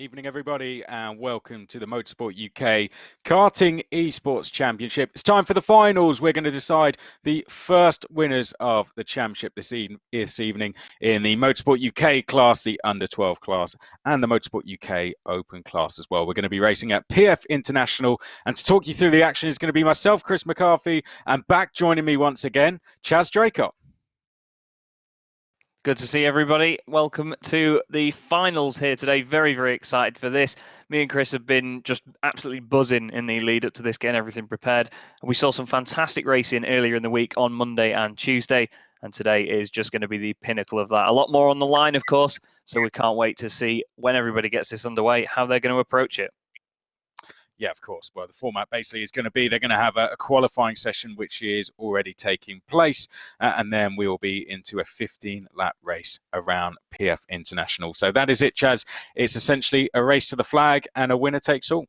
Evening, everybody, and welcome to the Motorsport UK Karting Esports Championship. It's time for the finals. We're going to decide the first winners of the championship this evening in the Motorsport UK class, the under-12 class, and the Motorsport UK Open class as well. We're going to be racing at PF International, and to talk you through the action is going to be myself, Chris McCarthy, and back joining me once again, Chaz Draycott. Good to see everybody. Welcome to the finals here today. Very, very excited for this. Me and Chris have been just absolutely buzzing in the lead up to this, getting everything prepared. We saw some fantastic racing earlier in the week on Monday and Tuesday, and today is just going to be the pinnacle of that. A lot more on the line, of course, so we can't wait to see when everybody gets this underway, how they're going to approach it. Yeah, of course. Well, the format basically is going to be they're going to have a qualifying session, which is already taking place, and then we will be into a 15-lap race around PF International. So that is it, Chaz. It's essentially a race to the flag and a winner takes all.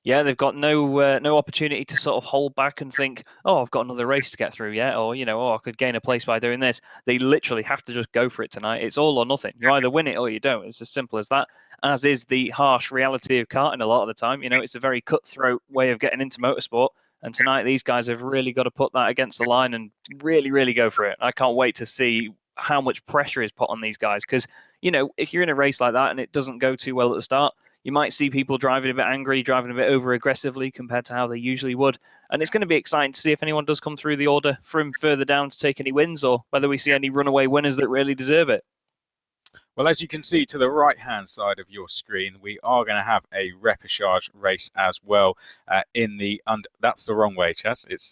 Yeah, they've got no opportunity to sort of hold back and think, oh, I've got another race to get through yet, or, oh, I could gain a place by doing this. They literally have to just go for it tonight. It's all or nothing. You either win it or you don't. It's as simple as that, as is the harsh reality of karting a lot of the time. It's a very cutthroat way of getting into motorsport. And tonight, these guys have really got to put that against the line and really, really go for it. I can't wait to see how much pressure is put on these guys because, if you're in a race like that and it doesn't go too well at the start, you might see people driving a bit angry, driving a bit over aggressively compared to how they usually would. And it's going to be exciting to see if anyone does come through the order from further down to take any wins or whether we see any runaway winners that really deserve it. Well, as you can see to the right-hand side of your screen, we are going to have a repechage race as well in the under. That's the wrong way, Chaz. It's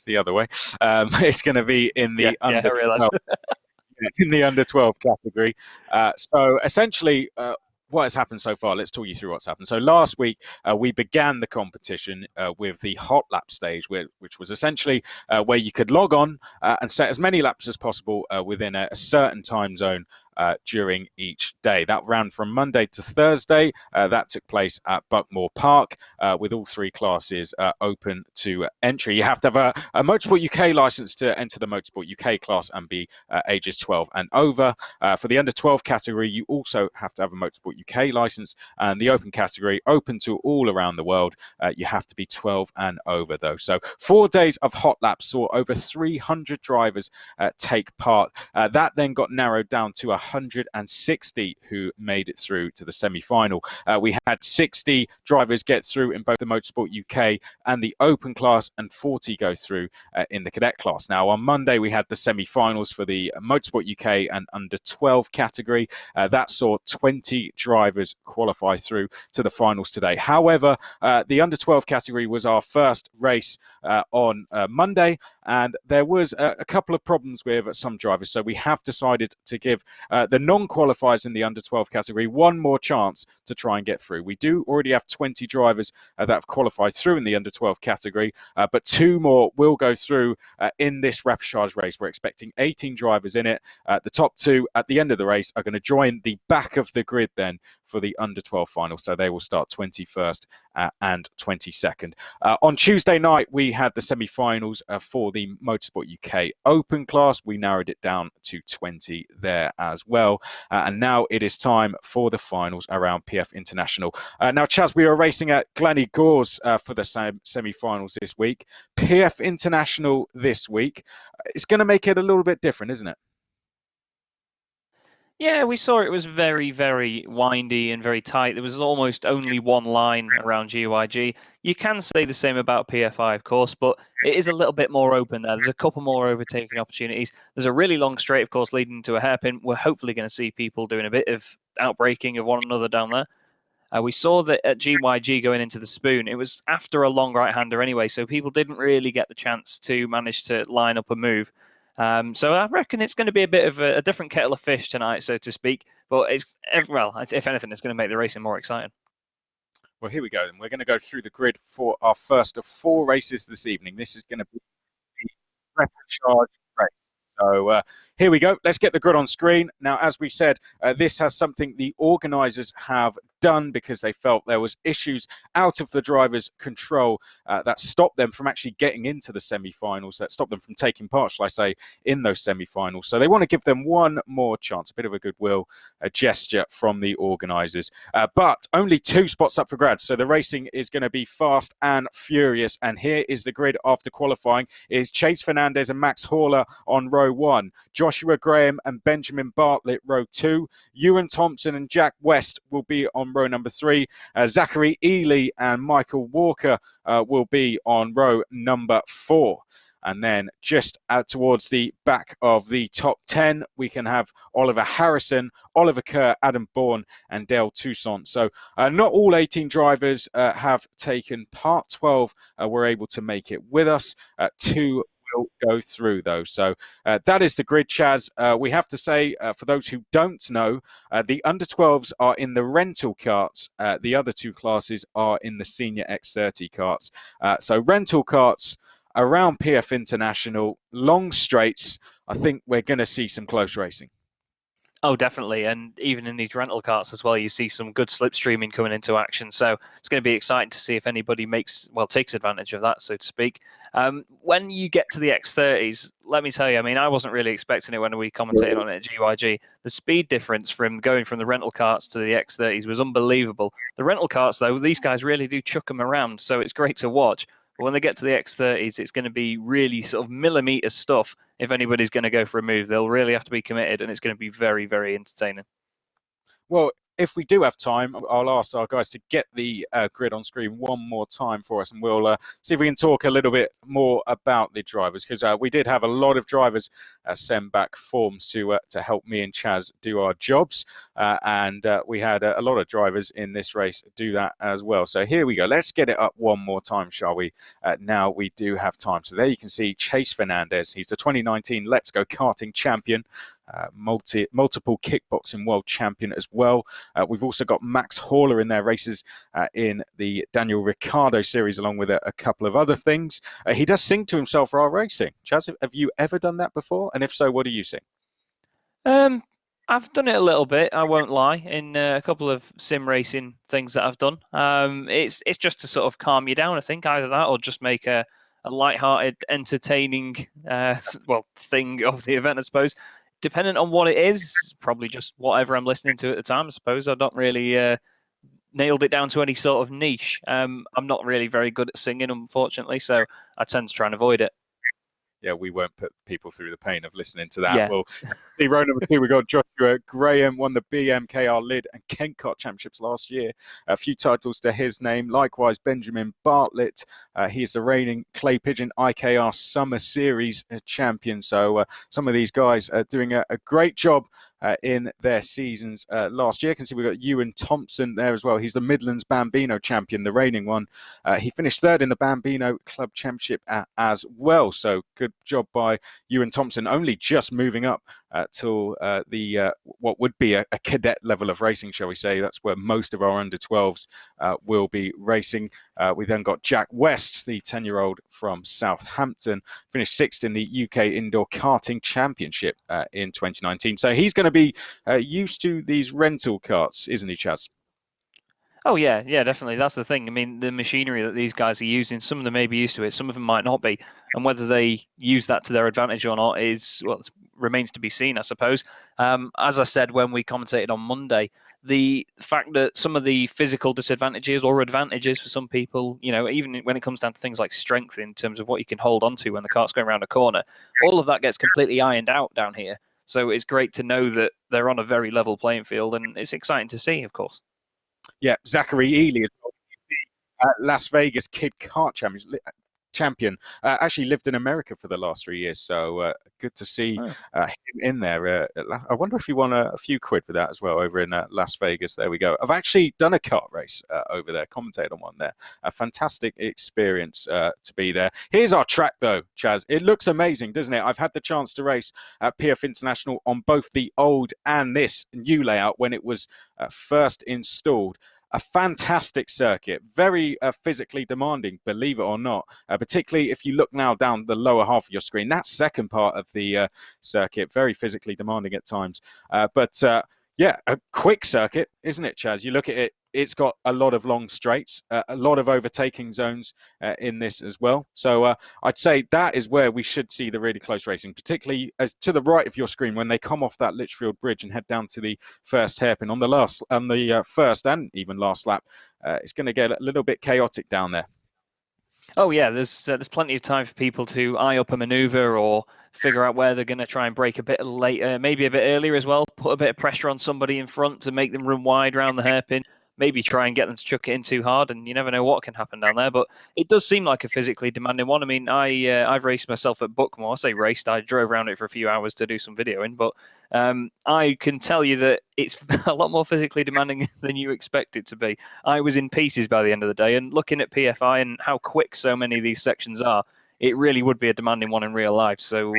the other way. It's going to be in the under. In the under 12 category. So essentially. What has happened so far? Let's talk you through what's happened. So last week, we began the competition with the hot lap stage, which was essentially where you could log on and set as many laps as possible within a certain time zone during each day. That ran from Monday to Thursday. That took place at Buckmore Park with all three classes open to entry. You have to have a Motorsport UK license to enter the Motorsport UK class and be ages 12 and over. For the under 12 category, you also have to have a Motorsport UK license, and the open category, open to all around the world, you have to be 12 and over though. So 4 days of hot laps saw over 300 drivers take part. That then got narrowed down to 160 who made it through to the semi-final. We had 60 drivers get through in both the Motorsport UK and the Open class, and 40 go through in the Cadet class. Now, on Monday, we had the semi-finals for the Motorsport UK and under 12 category. That saw 20 drivers qualify through to the finals today. However, the under 12 category was our first race on Monday, and there was a couple of problems with some drivers. So we have decided to give the non-qualifiers in the under 12 category one more chance to try and get through. We do already have 20 drivers that have qualified through in the under 12 category, but 2 more will go through in this repechage race. We're expecting 18 drivers in it. The top 2 at the end of the race are going to join the back of the grid then for the under 12 final. So they will start 21st and 22nd. On Tuesday night, we had the semi-finals for the Motorsport UK Open class. We narrowed it down to 20 there as well. And now it is time for the finals around PF International. Now, Chaz, we are racing at Glenny Gores for the semi-finals this week. PF International this week. It's going to make it a little bit different, isn't it? Yeah, we saw it was very, very windy and very tight. There was almost only one line around GYG. You can say the same about PFI, of course, but it is a little bit more open there. There's a couple more overtaking opportunities. There's a really long straight, of course, leading to a hairpin. We're hopefully going to see people doing a bit of outbraking of one another down there. We saw that at GYG going into the spoon, it was after a long right-hander anyway, so people didn't really get the chance to manage to line up a move. So I reckon it's going to be a bit of a different kettle of fish tonight, so to speak. But if anything, it's going to make the racing more exciting. Well, here we go. And we're going to go through the grid for our first of 4 races this evening. This is going to be the repechage race. So here we go. Let's get the grid on screen. Now, as we said, this has something the organisers have done because they felt there was issues out of the driver's control that stopped them from actually getting into the semi-finals, that stopped them from taking part, shall I say, in those semi-finals. So they want to give them one more chance, a bit of a goodwill gesture from the organisers. But only 2 spots up for grabs, so the racing is going to be fast and furious. And here is the grid after qualifying. It is Chase Fernandez and Max Horler on row 1, Joshua Graham and Benjamin Bartlett row 2, Ewan Thompson and Jack West will be on row number 3, Zachary Ely and Michael Walker will be on row number 4. And then just towards the back of the top 10, we can have Oliver Harrison, Oliver Kerr, Adam Bourne, and Dale Toussaint. So not all 18 drivers have taken part. 12 were able to make it with us. 2 will go through, though. So that is the grid, Chaz. We have to say, for those who don't know, the under-12s are in the rental karts. The other 2 classes are in the senior X30 karts. So rental karts around PF International, long straights. I think we're going to see some close racing. Oh, definitely. And even in these rental karts as well, you see some good slipstreaming coming into action. So it's going to be exciting to see if anybody takes advantage of that, so to speak. When you get to the X30s, let me tell you, I mean, I wasn't really expecting it when we commentated on it at GYG. The speed difference from going from the rental karts to the X30s was unbelievable. The rental karts, though, these guys really do chuck them around, so it's great to watch. But when they get to the X30s, it's going to be really sort of millimetre stuff. If anybody's going to go for a move, they'll really have to be committed, and it's going to be very, very entertaining. Well, if we do have time, I'll ask our guys to get the grid on screen one more time for us, and we'll see if we can talk a little bit more about the drivers, because we did have a lot of drivers send back forms to help me and Chaz do our jobs, and we had a lot of drivers in this race do that as well. So here we go. Let's get it up one more time, shall we? Now we do have time. So there you can see Chase Fernandez. He's the 2019 Let's Go Karting champion. Multiple kickboxing world champion as well. We've also got Max Horler in there, races in the Daniel Ricciardo series, along with a couple of other things. He does sing to himself for our racing. Chaz, have you ever done that before? And if so, what do you sing? I've done it a little bit, I won't lie, in a couple of sim racing things that I've done. It's just to sort of calm you down, I think, either that or just make a light-hearted, entertaining thing of the event, I suppose. Dependent on what it is, probably just whatever I'm listening to at the time, I suppose. I've not really nailed it down to any sort of niche. I'm not really very good at singing, unfortunately, so I tend to try and avoid it. Yeah, we won't put people through the pain of listening to that. Yeah. We'll see row number 2. We've got Joshua Graham, won the BMKR Lid and Kent Kart Championships last year. A few titles to his name. Likewise, Benjamin Bartlett. He's the reigning Clay Pigeon IKR Summer Series champion. So some of these guys are doing a great job in their seasons last year. You can see we've got Ewan Thompson there as well. He's the Midlands Bambino champion, the reigning one. He finished 3rd in the Bambino Club Championship as well. So good job by Ewan Thompson, only just moving up till the what would be a cadet level of racing, shall we say. That's where most of our under-12s will be racing. We then got Jack West, the 10-year-old from Southampton, finished 6th in the UK Indoor Karting Championship in 2019. So he's going to be used to these rental karts, isn't he, Chaz? Oh, yeah, definitely. That's the thing. I mean, the machinery that these guys are using, some of them may be used to it, some of them might not be. And whether they use that to their advantage or not remains to be seen, I suppose. As I said when we commentated on Monday, the fact that some of the physical disadvantages or advantages for some people, even when it comes down to things like strength in terms of what you can hold onto when the cart's going around a corner, all of that gets completely ironed out down here. So it's great to know that they're on a very level playing field, and it's exciting to see, of course. Yeah, Zachary Ely as well. Las Vegas Kid Kart champion. Actually lived in America for the last 3 years, so good to see him in there. I wonder if he won a few quid with that as well over in Las Vegas. There we go. I've actually done a kart race over there, commentated on one there. A fantastic experience to be there. Here's our track though, Chaz. It looks amazing, doesn't it? I've had the chance to race at PF International on both the old and this new layout when it was first installed. A fantastic circuit, very physically demanding, believe it or not, particularly if you look now down the lower half of your screen. That second part of the circuit, very physically demanding at times. But Yeah, a quick circuit, isn't it, Chaz? You look at it, it's got a lot of long straights, a lot of overtaking zones in this as well. So I'd say that is where we should see the really close racing, particularly to the right of your screen when they come off that Litchfield Bridge and head down to the first hairpin on the first and even last lap. It's going to get a little bit chaotic down there. Oh yeah, there's plenty of time for people to eye up a maneuver or figure out where they're going to try and brake a bit later, maybe a bit earlier as well. Put a bit of pressure on somebody in front to make them run wide around the hairpin. Maybe try and get them to chuck it in too hard, and you never know what can happen down there. But it does seem like a physically demanding one. I mean, I've raced myself at Buckmore. I say raced, I drove around it for a few hours to do some videoing, but I can tell you that it's a lot more physically demanding than you expect it to be. I was in pieces by the end of the day, and looking at PFI and how quick so many of these sections are, it really would be a demanding one in real life. So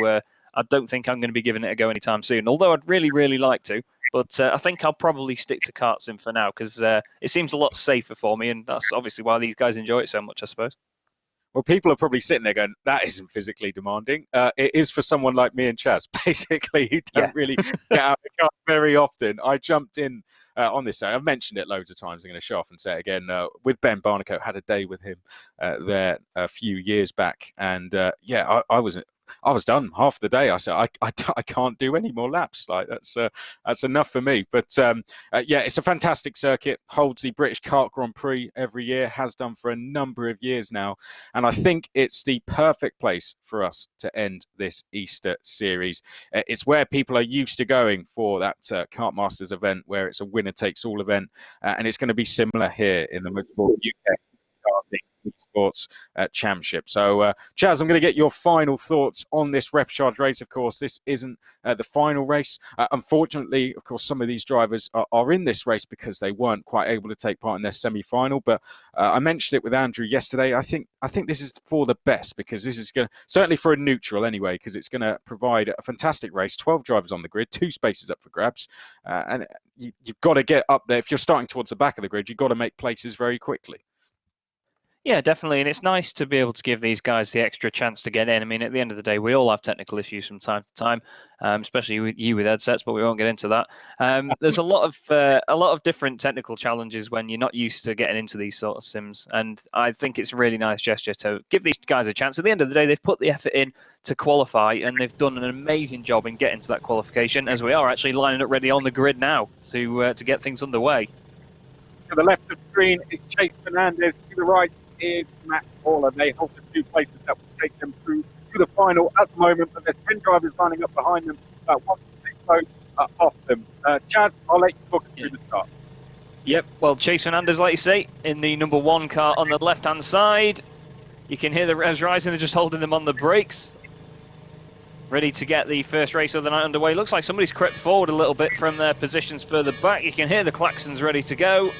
I don't think I'm going to be giving it a go anytime soon, although I'd really, really like to. But I think I'll probably stick to KartSim for now because it seems a lot safer for me, and that's obviously why these guys enjoy it so much, I suppose. Well, people are probably sitting there going, that isn't physically demanding. It is for someone like me and Chaz, basically, who don't really get out of the car very often. I jumped in on this. I've mentioned it loads of times. I'm going to show off and say it again. With Ben Barnicoat, had a day with him there a few years back. And I was done half the day. I said, I can't do any more laps. Like that's enough for me. But it's a fantastic circuit. Holds the British Kart Grand Prix every year. Has done for a number of years now. And I think it's the perfect place for us to end this Easter series. It's where people are used to going for that Kart Masters event, where it's a winner-takes-all event. And it's going to be similar here in the Motorsport UK Karting Esports Championship. So, Chaz, I'm going to get your final thoughts on this Repechage race. Of course, this isn't the final race. Unfortunately, of course, some of these drivers are in this race because they weren't quite able to take part in their semi-final. But I mentioned it with Andrew yesterday. I think this is for the best because this is going to, certainly for a neutral anyway, because it's going to provide a fantastic race. 12 drivers on the grid, 2 spaces up for grabs, and you've got to get up there. If you're starting towards the back of the grid, you've got to make places very quickly. Yeah, definitely. And it's nice to be able to give these guys the extra chance to get in. I mean, at the end of the day, we all have technical issues from time to time, especially with you with headsets, but we won't get into that. There's a lot of different technical challenges when you're not used to getting into these sort of sims. And I think it's a really nice gesture to give these guys a chance. At the end of the day, they've put the effort in to qualify, and they've done an amazing job in getting to that qualification, as we are actually lining up ready on the grid now to get things underway. To the left of the screen is Chase Fernandez. To the right is Matt Haller. They hold the 2 places that will take them through to the final at the moment, but there's 10 drivers lining up behind them, about 1 to 6 votes off them. Chaz, I'll let you talk through the start. Yep, well, Chase Fernandez, like you say, in the number 1 car on the left-hand side. You can hear the revs rising, they're just holding them on the brakes. Ready to get the first race of the night underway. Looks like somebody's crept forward a little bit from their positions further back. You can hear the klaxons ready to go.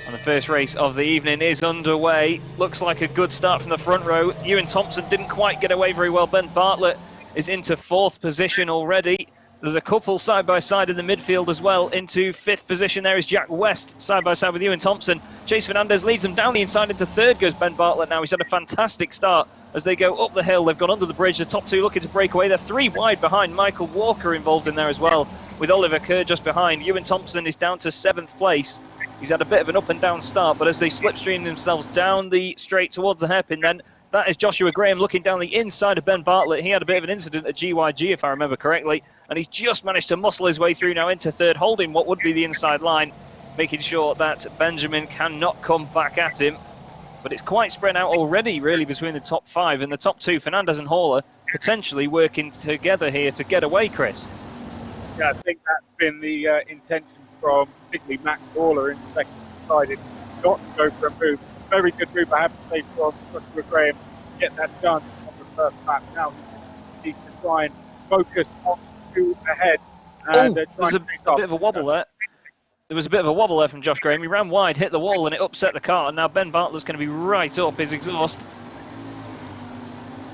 And the first race of the evening is underway. Looks like a good start from the front row. Ewan Thompson didn't quite get away very well. Ben Bartlett is into 4th position already. There's a couple side-by-side in the midfield as well. Into 5th position there is Jack West, side-by-side with Ewan Thompson. Chase Fernandez leads them down the inside. Into 3rd goes Ben Bartlett now. He's had a fantastic start as they go up the hill. They've gone under the bridge. The top 2 looking to break away. They're 3 wide behind. Michael Walker involved in there as well, with Oliver Kerr just behind. Ewan Thompson is down to 7th place. He's had a bit of an up and down start, but as they slipstream themselves down the straight towards the hairpin, then that is Joshua Graham looking down the inside of Ben Bartlett. He had a bit of an incident at GYG, if I remember correctly, and he's just managed to muscle his way through now into 3rd, holding what would be the inside line, making sure that Benjamin cannot come back at him. But it's quite spread out already, really, between the top 5 and the top 2. Fernandez and Haller potentially working together here to get away, Chris. Yeah, I think that's been the intentions from particularly Max Haller in the second, decided not to go for a move. Very good move, I have to say, from Joshua Graham to get that done on the first lap. Now he needs to try and focus on 2 ahead. And there's a bit of a wobble there. There was a bit of a wobble there from Josh Graham. He ran wide, hit the wall, and it upset the car. And now Ben Bartlett's going to be right up his exhaust.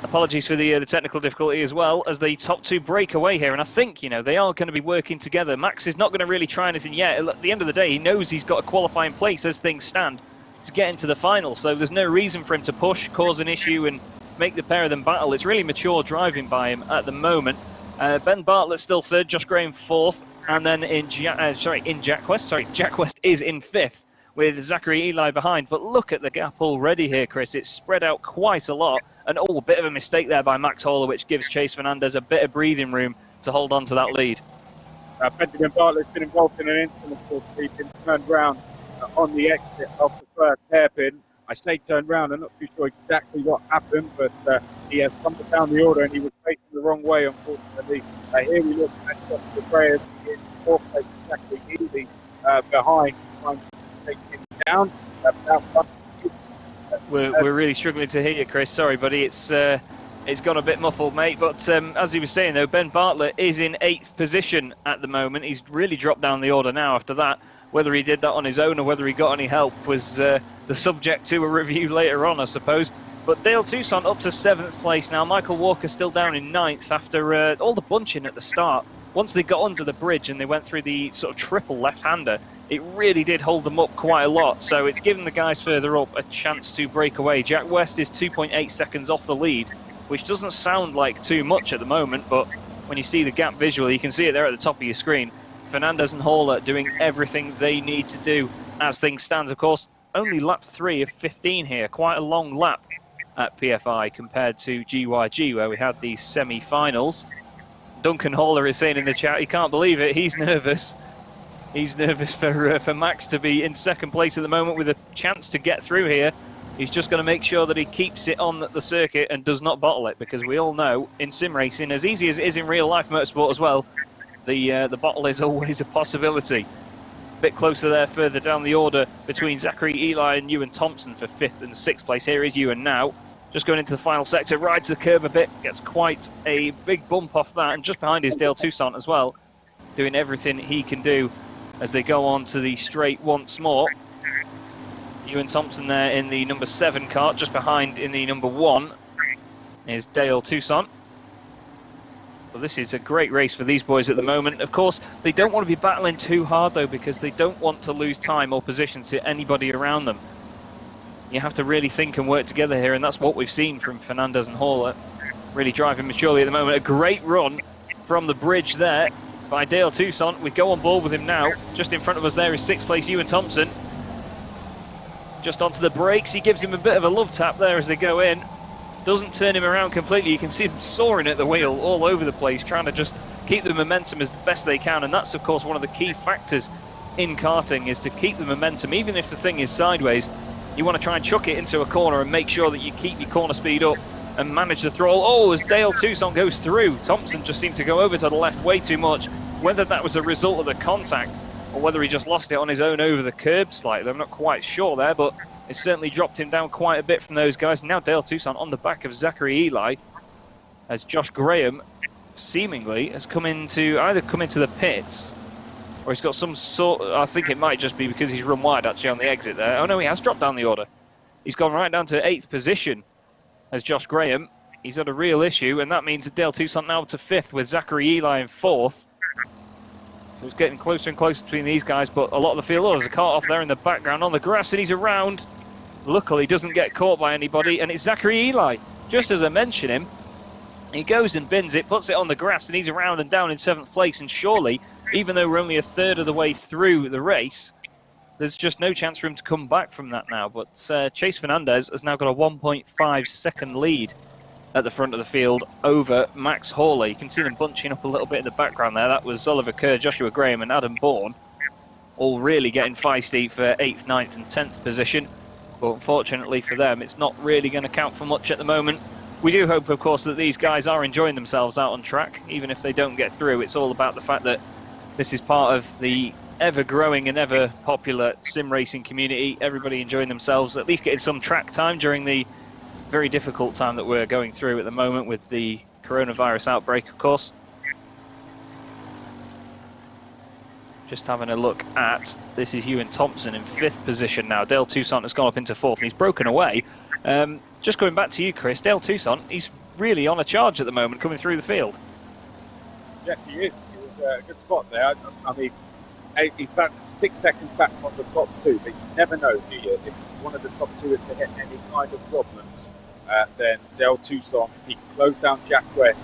Apologies for the technical difficulty as well, as the top 2 break away here. And I think, they are going to be working together. Max is not going to really try anything yet. At the end of the day, he knows he's got a qualifying place as things stand to get into the final. So there's no reason for him to push, cause an issue, and make the pair of them battle. It's really mature driving by him at the moment. Ben Bartlett still 3rd, Josh Graham 4th. And then in Jack West, Jack West is in 5th with Zachary Eli behind. But look at the gap already here, Chris. It's spread out quite a lot. And a bit of a mistake there by Max Horler, which gives Chase Fernandez a bit of breathing room to hold on to that lead. Benjamin Bartlett's been involved in an incident, of course. He's been turned round on the exit of the first hairpin. I say turned round, I'm not too sure exactly what happened, but he has come down the order and he was facing the wrong way, unfortunately. Here we look at the Graham in 4th place, exactly easy behind, trying to take him down. We're really struggling to hear you, Chris. Sorry, buddy. It's gone a bit muffled, mate. But as he was saying, though, Ben Bartlett is in 8th position at the moment. He's really dropped down the order now after that. Whether he did that on his own or whether he got any help was the subject to a review later on, I suppose. But Dale Toussaint up to 7th place now. Michael Walker still down in 9th after all the bunching at the start. Once they got under the bridge and they went through the sort of triple left-hander, it really did hold them up quite a lot. So it's given the guys further up a chance to break away. Jack West is 2.8 seconds off the lead, which doesn't sound like too much at the moment, but when you see the gap visually, you can see it there at the top of your screen. Fernandez and Horler doing everything they need to do as things stand. Of course, only lap 3 of 15 here, quite a long lap at PFI compared to GYG, where we had the semi-finals. Duncan Horler is saying in the chat he can't believe it, he's nervous. He's nervous for Max to be in 2nd place at the moment with a chance to get through here. He's just going to make sure that he keeps it on the circuit and does not bottle it, because we all know in sim racing, as easy as it is in real life motorsport as well, the bottle is always a possibility. A bit closer there further down the order between Zachary Eli and Ewan Thompson for 5th and 6th place. Here is Ewan now, just going into the final sector, rides the curb a bit, gets quite a big bump off that, and just behind is Dale Toussaint as well, doing everything he can do as they go on to the straight once more. Ewan Thompson there in the number 7 kart, just behind in the number 1 is Dale Toussaint. Well, this is a great race for these boys at the moment. Of course, they don't want to be battling too hard though, because they don't want to lose time or position to anybody around them. You have to really think and work together here, and that's what we've seen from Fernandez and Horler. Really driving maturely at the moment. A great run from the bridge there by Dale Toussaint. We go on board with him now. Just in front of us there is 6th place Ewan Thompson. Just onto the brakes, he gives him a bit of a love tap there as they go in. Doesn't turn him around completely, you can see him soaring at the wheel all over the place, trying to just keep the momentum as best they can, and that's of course one of the key factors in karting, is to keep the momentum. Even if the thing is sideways, you want to try and chuck it into a corner and make sure that you keep your corner speed up and manage the throttle. Oh, as Dale Toussaint goes through, Thompson just seemed to go over to the left way too much. Whether that was a result of the contact or whether he just lost it on his own over the curb slightly, I'm not quite sure there, but it certainly dropped him down quite a bit from those guys. Now Dale Toussaint on the back of Zachary Eli, as Josh Graham seemingly has either come into the pits, or he's got some sort, I think it might just be because he's run wide actually on the exit there. Oh no, he has dropped down the order. He's gone right down to 8th position as Josh Graham. He's had a real issue, and that means that Dale Toussaint now to 5th with Zachary Eli in 4th. So it's getting closer and closer between these guys, but a lot of the field, there's a car off there in the background on the grass, and he's around. Luckily, doesn't get caught by anybody, and it's Zachary Eli. Just as I mention him, he goes and bins it, puts it on the grass, and he's around and down in 7th place. And surely, even though we're only a third of the way through the race, there's just no chance for him to come back from that now. But Chase Fernandez has now got a 1.5 second lead at the front of the field over Max Horler. You can see them bunching up a little bit in the background there. That was Oliver Kerr, Joshua Graham and Adam Bourne, all really getting feisty for 8th, 9th and 10th position. But unfortunately for them, it's not really going to count for much at the moment. We do hope, of course, that these guys are enjoying themselves out on track, even if they don't get through. It's all about the fact that this is part of the ever-growing and ever-popular sim racing community. Everybody enjoying themselves, at least getting some track time during the very difficult time that we're going through at the moment with the coronavirus outbreak, of course. Just having a look at, this is Ewan Thompson in 5th position now. Dale Toussaint has gone up into 4th and he's broken away. Just going back to you, Chris, Dale Toussaint, he's really on a charge at the moment coming through the field. Yes, he is. He was a good spot there. I mean, he's about 6 seconds back on the top 2, but you never know, do you? If one of the top 2 is to hit any kind of problems, then Dale Toussaint, if he can close down Jack West,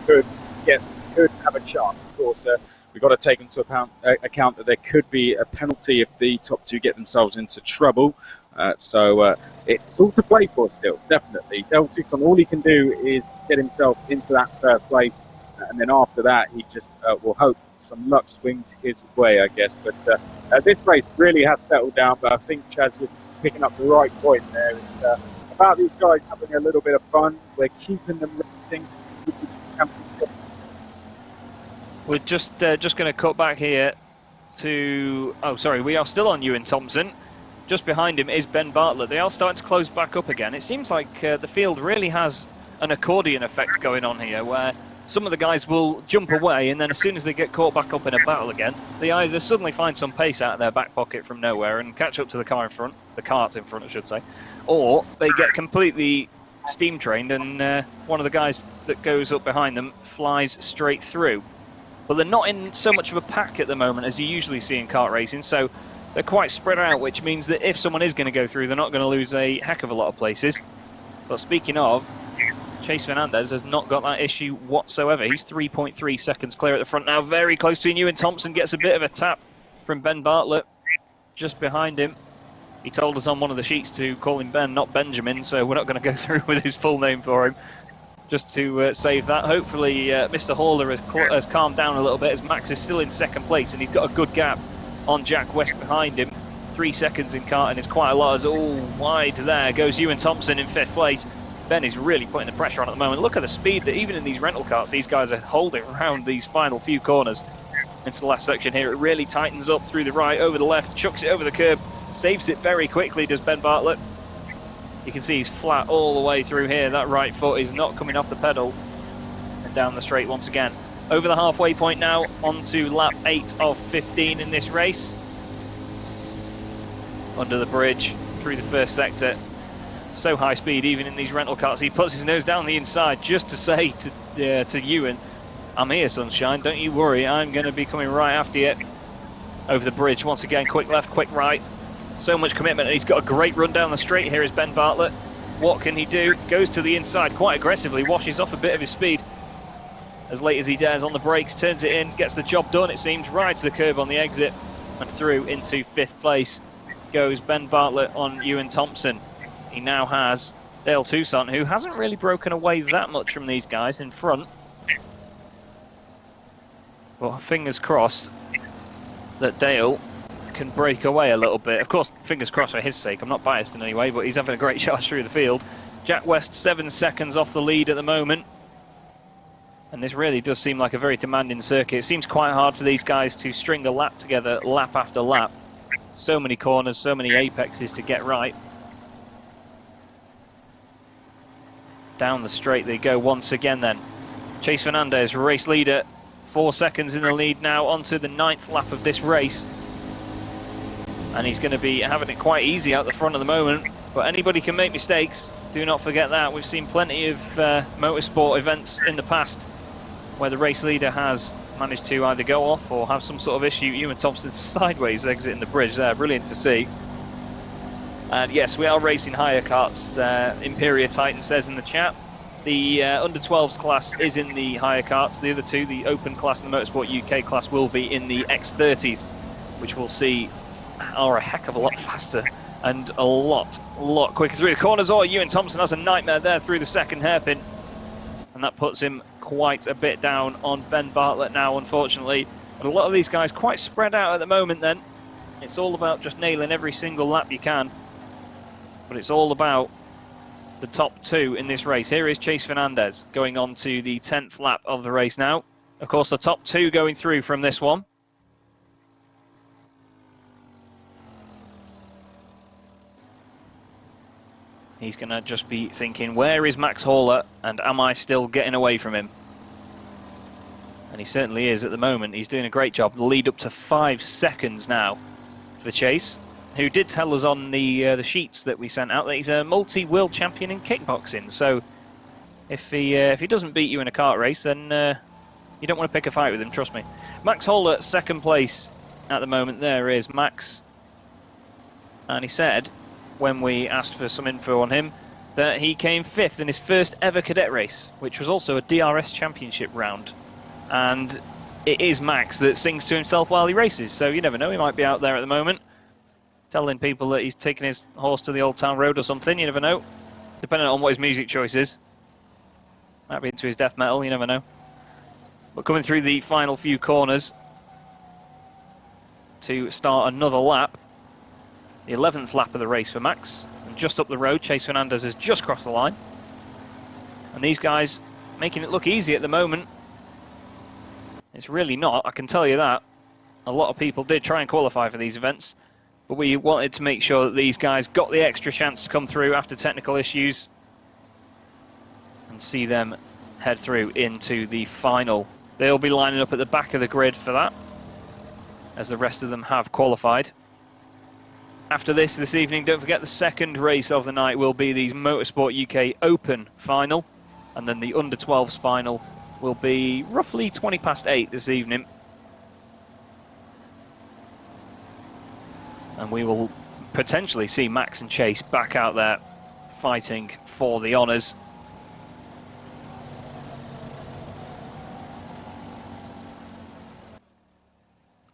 could have a chance. Of course, we've got to take into account that there could be a penalty if the top two get themselves into trouble. So it's all to play for still, definitely. Del Tucson, all he can do is get himself into that third place, and then after that, he just will hope some luck swings his way, I guess. But this race really has settled down, but I think Chaz was picking up the right point there. It's about these guys having a little bit of fun. We're keeping them racing. We're just going to cut back here to... Oh, sorry, we are still on Ewan Thompson. Just behind him is Ben Bartlett. They are starting to close back up again. It seems like the field really has an accordion effect going on here, where some of the guys will jump away, and then as soon as they get caught back up in a battle again, they either suddenly find some pace out of their back pocket from nowhere and catch up to the car in front, the carts in front, I should say, or they get completely steam trained, and one of the guys that goes up behind them flies straight through. But they're not in so much of a pack at the moment as you usually see in kart racing, so they're quite spread out, which means that if someone is going to go through, they're not going to lose a heck of a lot of places. But speaking of, Chase Fernandez has not got that issue whatsoever. He's 3.3 seconds clear at the front now, very close to Ewan Thompson, gets a bit of a tap from Ben Bartlett just behind him. He told us on one of the sheets to call him Ben, not Benjamin, so we're not going to go through with his full name for him, just to save that. Hopefully Mr. Haller has calmed down a little bit, as Max is still in second place, and he's got a good gap on Jack West behind him. 3 seconds in karting is quite a lot, as all wide there goes Ewan Thompson in 5th place. Ben is really putting the pressure on at the moment. Look at the speed that even in these rental carts, these guys are holding around these final few corners. Into the last section here, it really tightens up through the right, over the left, chucks it over the curb, saves it very quickly, does Ben Bartlett. You can see he's flat all the way through here. That right foot is not coming off the pedal. And down the straight once again. Over the halfway point now, onto lap 8 of 15 in this race. Under the bridge, through the first sector. So high speed, even in these rental cars. He puts his nose down the inside just to say to Ewan, I'm here, sunshine, don't you worry, I'm going to be coming right after you. Over the bridge, once again, quick left, quick right. So much commitment, and he's got a great run down the straight. Here is Ben Bartlett. What can he do? Goes to the inside quite aggressively, washes off a bit of his speed as late as he dares on the brakes, turns it in, gets the job done, it seems, rides the curb on the exit, and through into 5th place goes Ben Bartlett on Ewan Thompson. He now has Dale Toussaint, who hasn't really broken away that much from these guys in front. But fingers crossed that Dale can break away a little bit. Of course, fingers crossed for his sake. I'm not biased in any way, but he's having a great charge through the field. Jack West 7 seconds off the lead at the moment. And this really does seem like a very demanding circuit. It seems quite hard for these guys to string a lap together, lap after lap. So many corners, so many apexes to get right. Down the straight they go once again then. Chase Fernandez, race leader, 4 seconds in the lead now, onto the 9th lap of this race. And he's going to be having it quite easy out the front at the moment, but anybody can make mistakes. Do not forget that. We've seen plenty of motorsport events in the past where the race leader has managed to either go off or have some sort of issue. Ewan Thompson sideways exiting the bridge there, brilliant to see. And yes, we are racing higher karts, Imperial Titan says in the chat. The under 12s class is in the higher karts. The other two, the open class and the Motorsport UK class, will be in the X30s, which we'll see are a heck of a lot faster and a lot quicker through the corners. Oh, Ewan Thompson has a nightmare there through the second hairpin, and that puts him quite a bit down on Ben Bartlett now, unfortunately. But a lot of these guys quite spread out at the moment then. It's all about just nailing every single lap you can. But it's all about the top two in this race. Here is Chase Fernandez going on to the 10th lap of the race now. Of course, the top two going through from this one. He's going to just be thinking, where is Max Haller, and am I still getting away from him? And he certainly is at the moment. He's doing a great job. The lead up to 5 seconds now for Chase, who did tell us on the sheets that we sent out that he's a multi-world champion in kickboxing. So if he doesn't beat you in a kart race, then you don't want to pick a fight with him, trust me. Max Haller, second place at the moment. There is Max. And he said, when we asked for some info on him, that he came 5th in his first ever cadet race, which was also a DRS championship round. And it is Max that sings to himself while he races, so you never know, he might be out there at the moment telling people that he's taking his horse to the Old Town Road or something, you never know, depending on what his music choice is. Might be into his death metal, you never know. But coming through the final few corners to start another lap, the 11th lap of the race for Max, and just up the road, Chase Fernandez has just crossed the line. And these guys making it look easy at the moment. It's really not, I can tell you that. A lot of people did try and qualify for these events, but we wanted to make sure that these guys got the extra chance to come through after technical issues and see them head through into the final. They'll be lining up at the back of the grid for that, as the rest of them have qualified. After this evening, don't forget the second race of the night will be the Motorsport UK Open final, and then the Under-12s final will be roughly 8:20 this evening. And we will potentially see Max and Chase back out there fighting for the honours.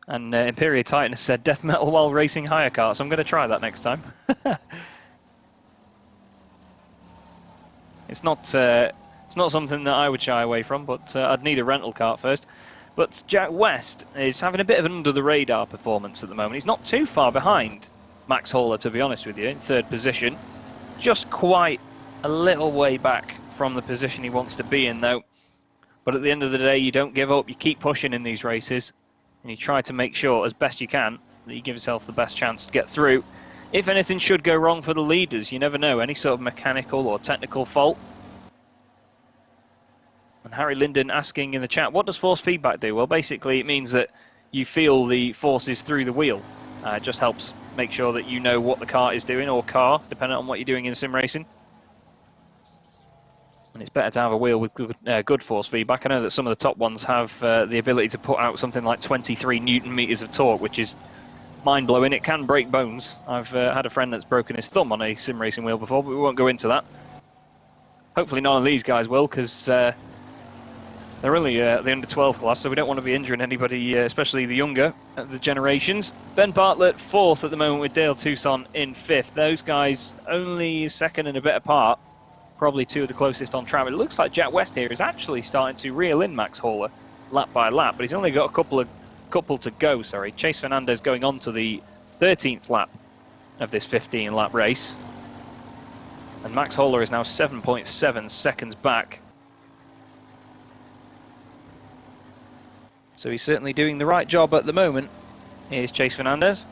And Imperial Titan has said death metal while racing hire carts. I'm going to try that next time. It's not something that I would shy away from, but I'd need a rental cart first. But Jack West is having a bit of an under-the-radar performance at the moment. He's not too far behind Max Hauler, to be honest with you, in third position. Just quite a little way back from the position he wants to be in, though. But at the end of the day, you don't give up. You keep pushing in these races. And you try to make sure, as best you can, that you give yourself the best chance to get through. If anything should go wrong for the leaders, you never know. Any sort of mechanical or technical fault. And Harry Linden asking in the chat, what does force feedback do? Well, basically it means that you feel the forces through the wheel. It just helps make sure that you know what the kart is doing, or car, depending on what you're doing in sim racing. And it's better to have a wheel with good force feedback. I know that some of the top ones have the ability to put out something like 23 Newton meters of torque, which is mind-blowing. It can break bones. I've had a friend that's broken his thumb on a sim racing wheel before, but we won't go into that. Hopefully none of these guys will, because they're only the under-12 class, so we don't want to be injuring anybody, especially the younger of the generations. Ben Bartlett, 4th at the moment, with Dale Tucson in 5th. Those guys only second and a bit apart. Probably two of the closest on track. It looks like Jack West here is actually starting to reel in Max Hauler lap by lap, but he's only got a couple to go. Sorry, Chase Fernandez going on to the 13th lap of this 15-lap race, and Max Hauler is now 7.7 seconds back. So he's certainly doing the right job at the moment. Here's Chase Fernandez.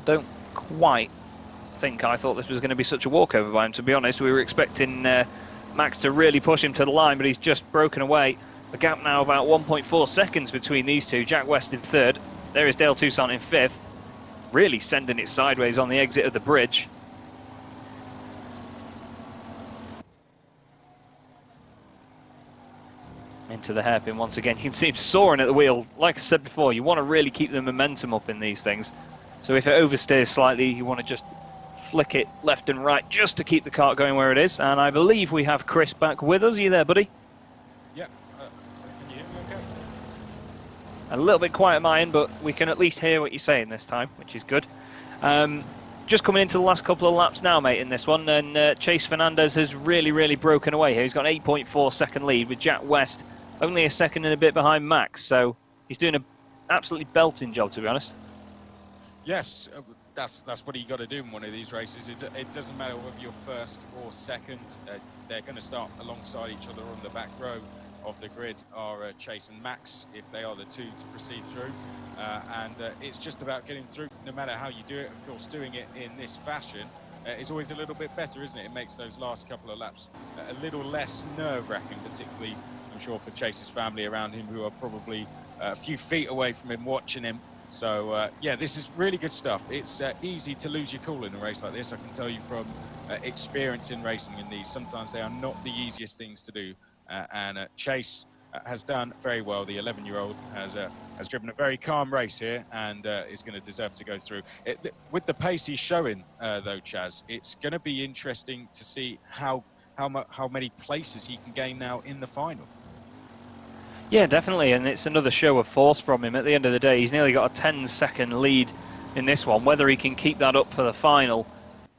I don't quite think I thought this was going to be such a walkover by him, to be honest. We were expecting Max to really push him to the line, but he's just broken away. The gap now about 1.4 seconds between these two. Jack West in 3rd. There is Dale Tucson in 5th. Really sending it sideways on the exit of the bridge. Into the hairpin once again. You can see him soaring at the wheel. Like I said before, you want to really keep the momentum up in these things. So if it oversteers slightly, you want to just flick it left and right just to keep the kart going where it is. And I believe we have Chris back with us. Are you there, buddy? Yeah. Can you hear me okay? A little bit quiet at my end, but we can at least hear what you're saying this time, which is good. Just coming into the last couple of laps now, mate, in this one, and Chase Fernandez has really broken away here. He's got an 8.4 second lead, with Jack West only a second and a bit behind Max, so he's doing an absolutely belting job, to be honest. Yes, that's what you got to do in one of these races. It doesn't matter whether you're first or second. They're going to start alongside each other on the back row of the grid are Chase and Max, if they are the two to proceed through. And it's just about getting through, no matter how you do it. Of course, doing it in this fashion is always a little bit better, isn't it? It makes those last couple of laps a little less nerve-wracking, particularly, I'm sure, for Chase's family around him, who are probably a few feet away from him, watching him. So, yeah, this is really good stuff. It's easy to lose your cool in a race like this. I can tell you from experience in racing in these. Sometimes they are not the easiest things to do. And Chase has done very well. The 11-year-old has driven a very calm race here, and is going to deserve to go through. With the pace he's showing, though, Chaz, it's going to be interesting to see how many places he can gain now in the final. Yeah, definitely, and it's another show of force from him. At the end of the day, he's nearly got a 10-second lead in this one. Whether he can keep that up for the final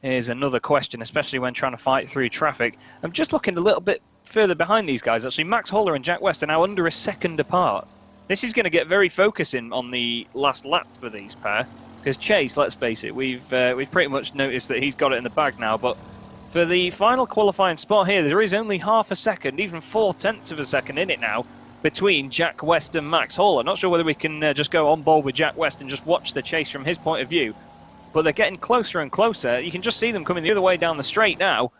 is another question, especially when trying to fight through traffic. I'm just looking a little bit further behind these guys, actually. Max Holler and Jack West are now under a second apart. This is going to get very focusing on the last lap for these pair, because Chase, let's face it, we've pretty much noticed that he's got it in the bag now, but for the final qualifying spot here, there is only half a second, even 0.4 of a second in it now, between Jack West and Max Holler. Not sure whether we can just go on board with Jack West and just watch the chase from his point of view, but they're getting closer and closer. You can just see them coming the other way down the straight now.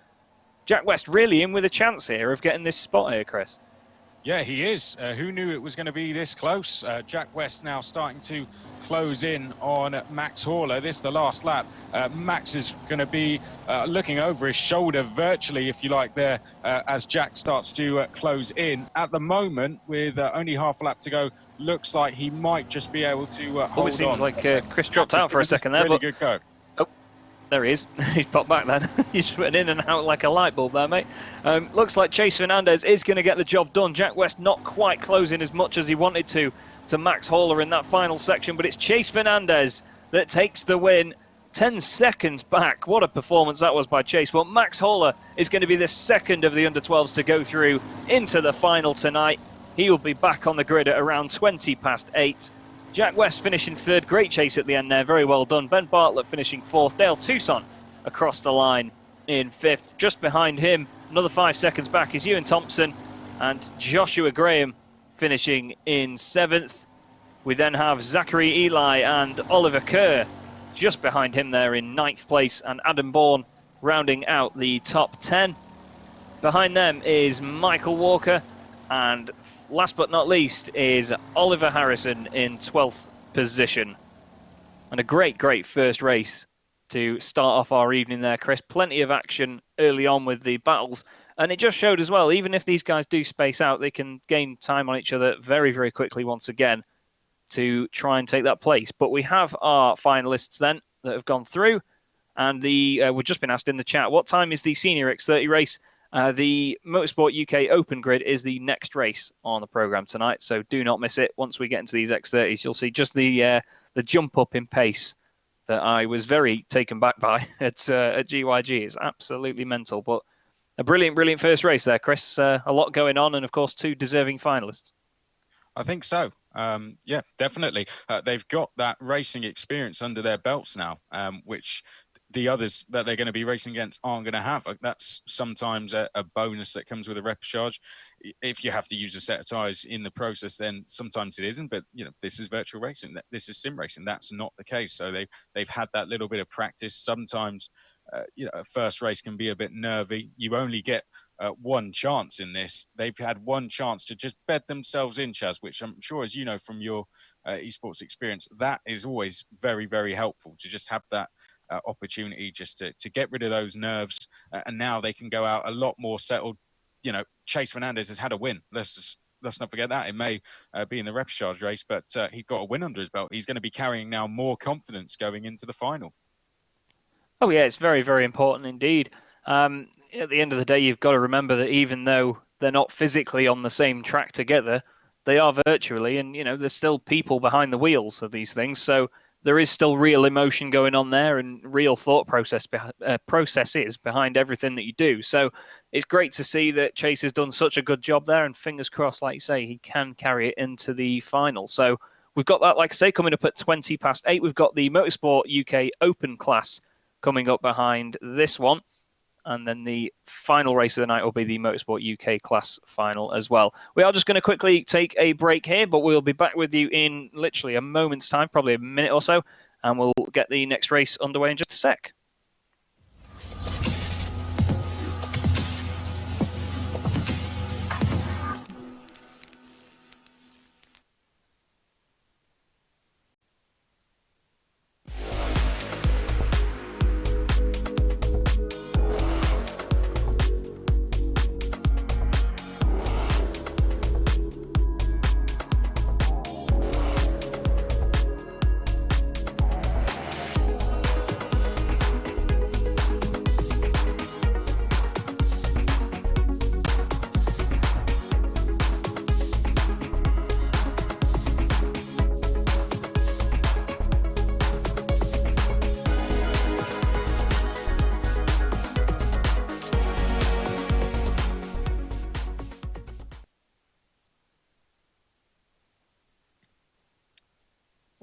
Jack West really in with a chance here of getting this spot here, Chris. Yeah, he is. Who knew it was going to be this close? Jack West now starting to close in on Max Holler. This is the last lap. Max is going to be looking over his shoulder virtually, if you like, there as Jack starts to close in. At the moment, with only half a lap to go, looks like he might just be able to hold on. It seems like Chris dropped out for a second there. Really but good go. There he is. He's popped back then. He just went in and out like a light bulb there, mate. Looks like Chase Fernandez is going to get the job done. Jack West not quite closing as much as he wanted to Max Holler in that final section, but it's Chase Fernandez that takes the win. 10 seconds back. What a performance that was by Chase. Well, Max Holler is going to be the second of the under-12s to go through into the final tonight. He will be back on the grid at around 8:20. Jack West finishing third. Great chase at the end there. Very well done. Ben Bartlett finishing fourth. Dale Tucson across the line in fifth. Just behind him, another 5 seconds back, is Ewan Thompson and Joshua Graham finishing in seventh. We then have Zachary Eli and Oliver Kerr just behind him there in ninth place, and Adam Bourne rounding out the top 10. Behind them is Michael Walker, and last but not least is Oliver Harrison in 12th position. And a great first race to start off our evening there, Chris. Plenty of action early on with the battles. And it just showed as well, even if these guys do space out, they can gain time on each other very quickly once again to try and take that place. But we have our finalists then that have gone through. And we've just been asked in the chat, what time is the Senior X30 race? The Motorsport UK Open Grid is the next race on the programme tonight, so do not miss it. Once we get into these X30s, you'll see just the jump up in pace that I was very taken back by at GYG. It's absolutely mental, but a brilliant first race there, Chris. A lot going on, and of course, two deserving finalists. I think so. Yeah, definitely. They've got that racing experience under their belts now, which the others that they're going to be racing against aren't going to have. That's sometimes a bonus that comes with a repechage. If you have to use a set of tyres in the process, then sometimes it isn't. But this is virtual racing. This is sim racing. That's not the case. So they've had that little bit of practice. Sometimes a first race can be a bit nervy. You only get one chance in this. They've had one chance to just bed themselves in, Chaz, which I'm sure, as you know from your esports experience, that is always very helpful to just have that opportunity just to get rid of those nerves, and now they can go out a lot more settled. Chase Fernandez has had a win. Let's not forget that. It may be in the repechage race, but he got a win under his belt. He's going to be carrying now more confidence going into the final. Oh yeah, it's very important indeed. At the end of the day, you've got to remember that even though they're not physically on the same track together, they are virtually, and there's still people behind the wheels of these things. So there is still real emotion going on there and real thought processes behind everything that you do. So it's great to see that Chase has done such a good job there, and fingers crossed, like you say, he can carry it into the final. So we've got that, like I say, coming up at 8:20. We've got the Motorsport UK Open class coming up behind this one. And then the final race of the night will be the Motorsport UK class final as well. We are just going to quickly take a break here, but we'll be back with you in literally a moment's time, probably a minute or so, and we'll get the next race underway in just a sec.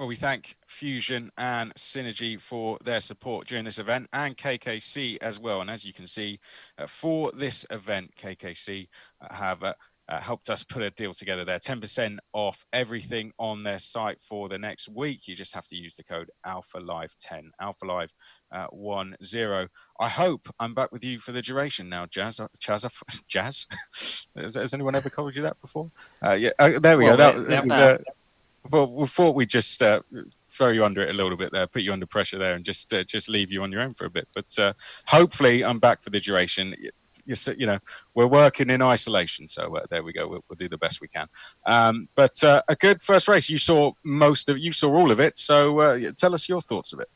Well, we thank Fusion and Synergy for their support during this event, and KKC as well. And as you can see, for this event, KKC have helped us put a deal together there. 10% off everything on their site for the next week. You just have to use the code ALPHALIVE10, ALPHALIVE10. I hope I'm back with you for the duration now, Jazz. Has anyone ever called you that before? Yeah, there we go. Well, we thought we'd just throw you under it a little bit there, put you under pressure there, and just leave you on your own for a bit. But hopefully, I'm back for the duration. You know, we're working in isolation, so there we go. We'll do the best we can. But a good first race. You saw all of it. So tell us your thoughts of it.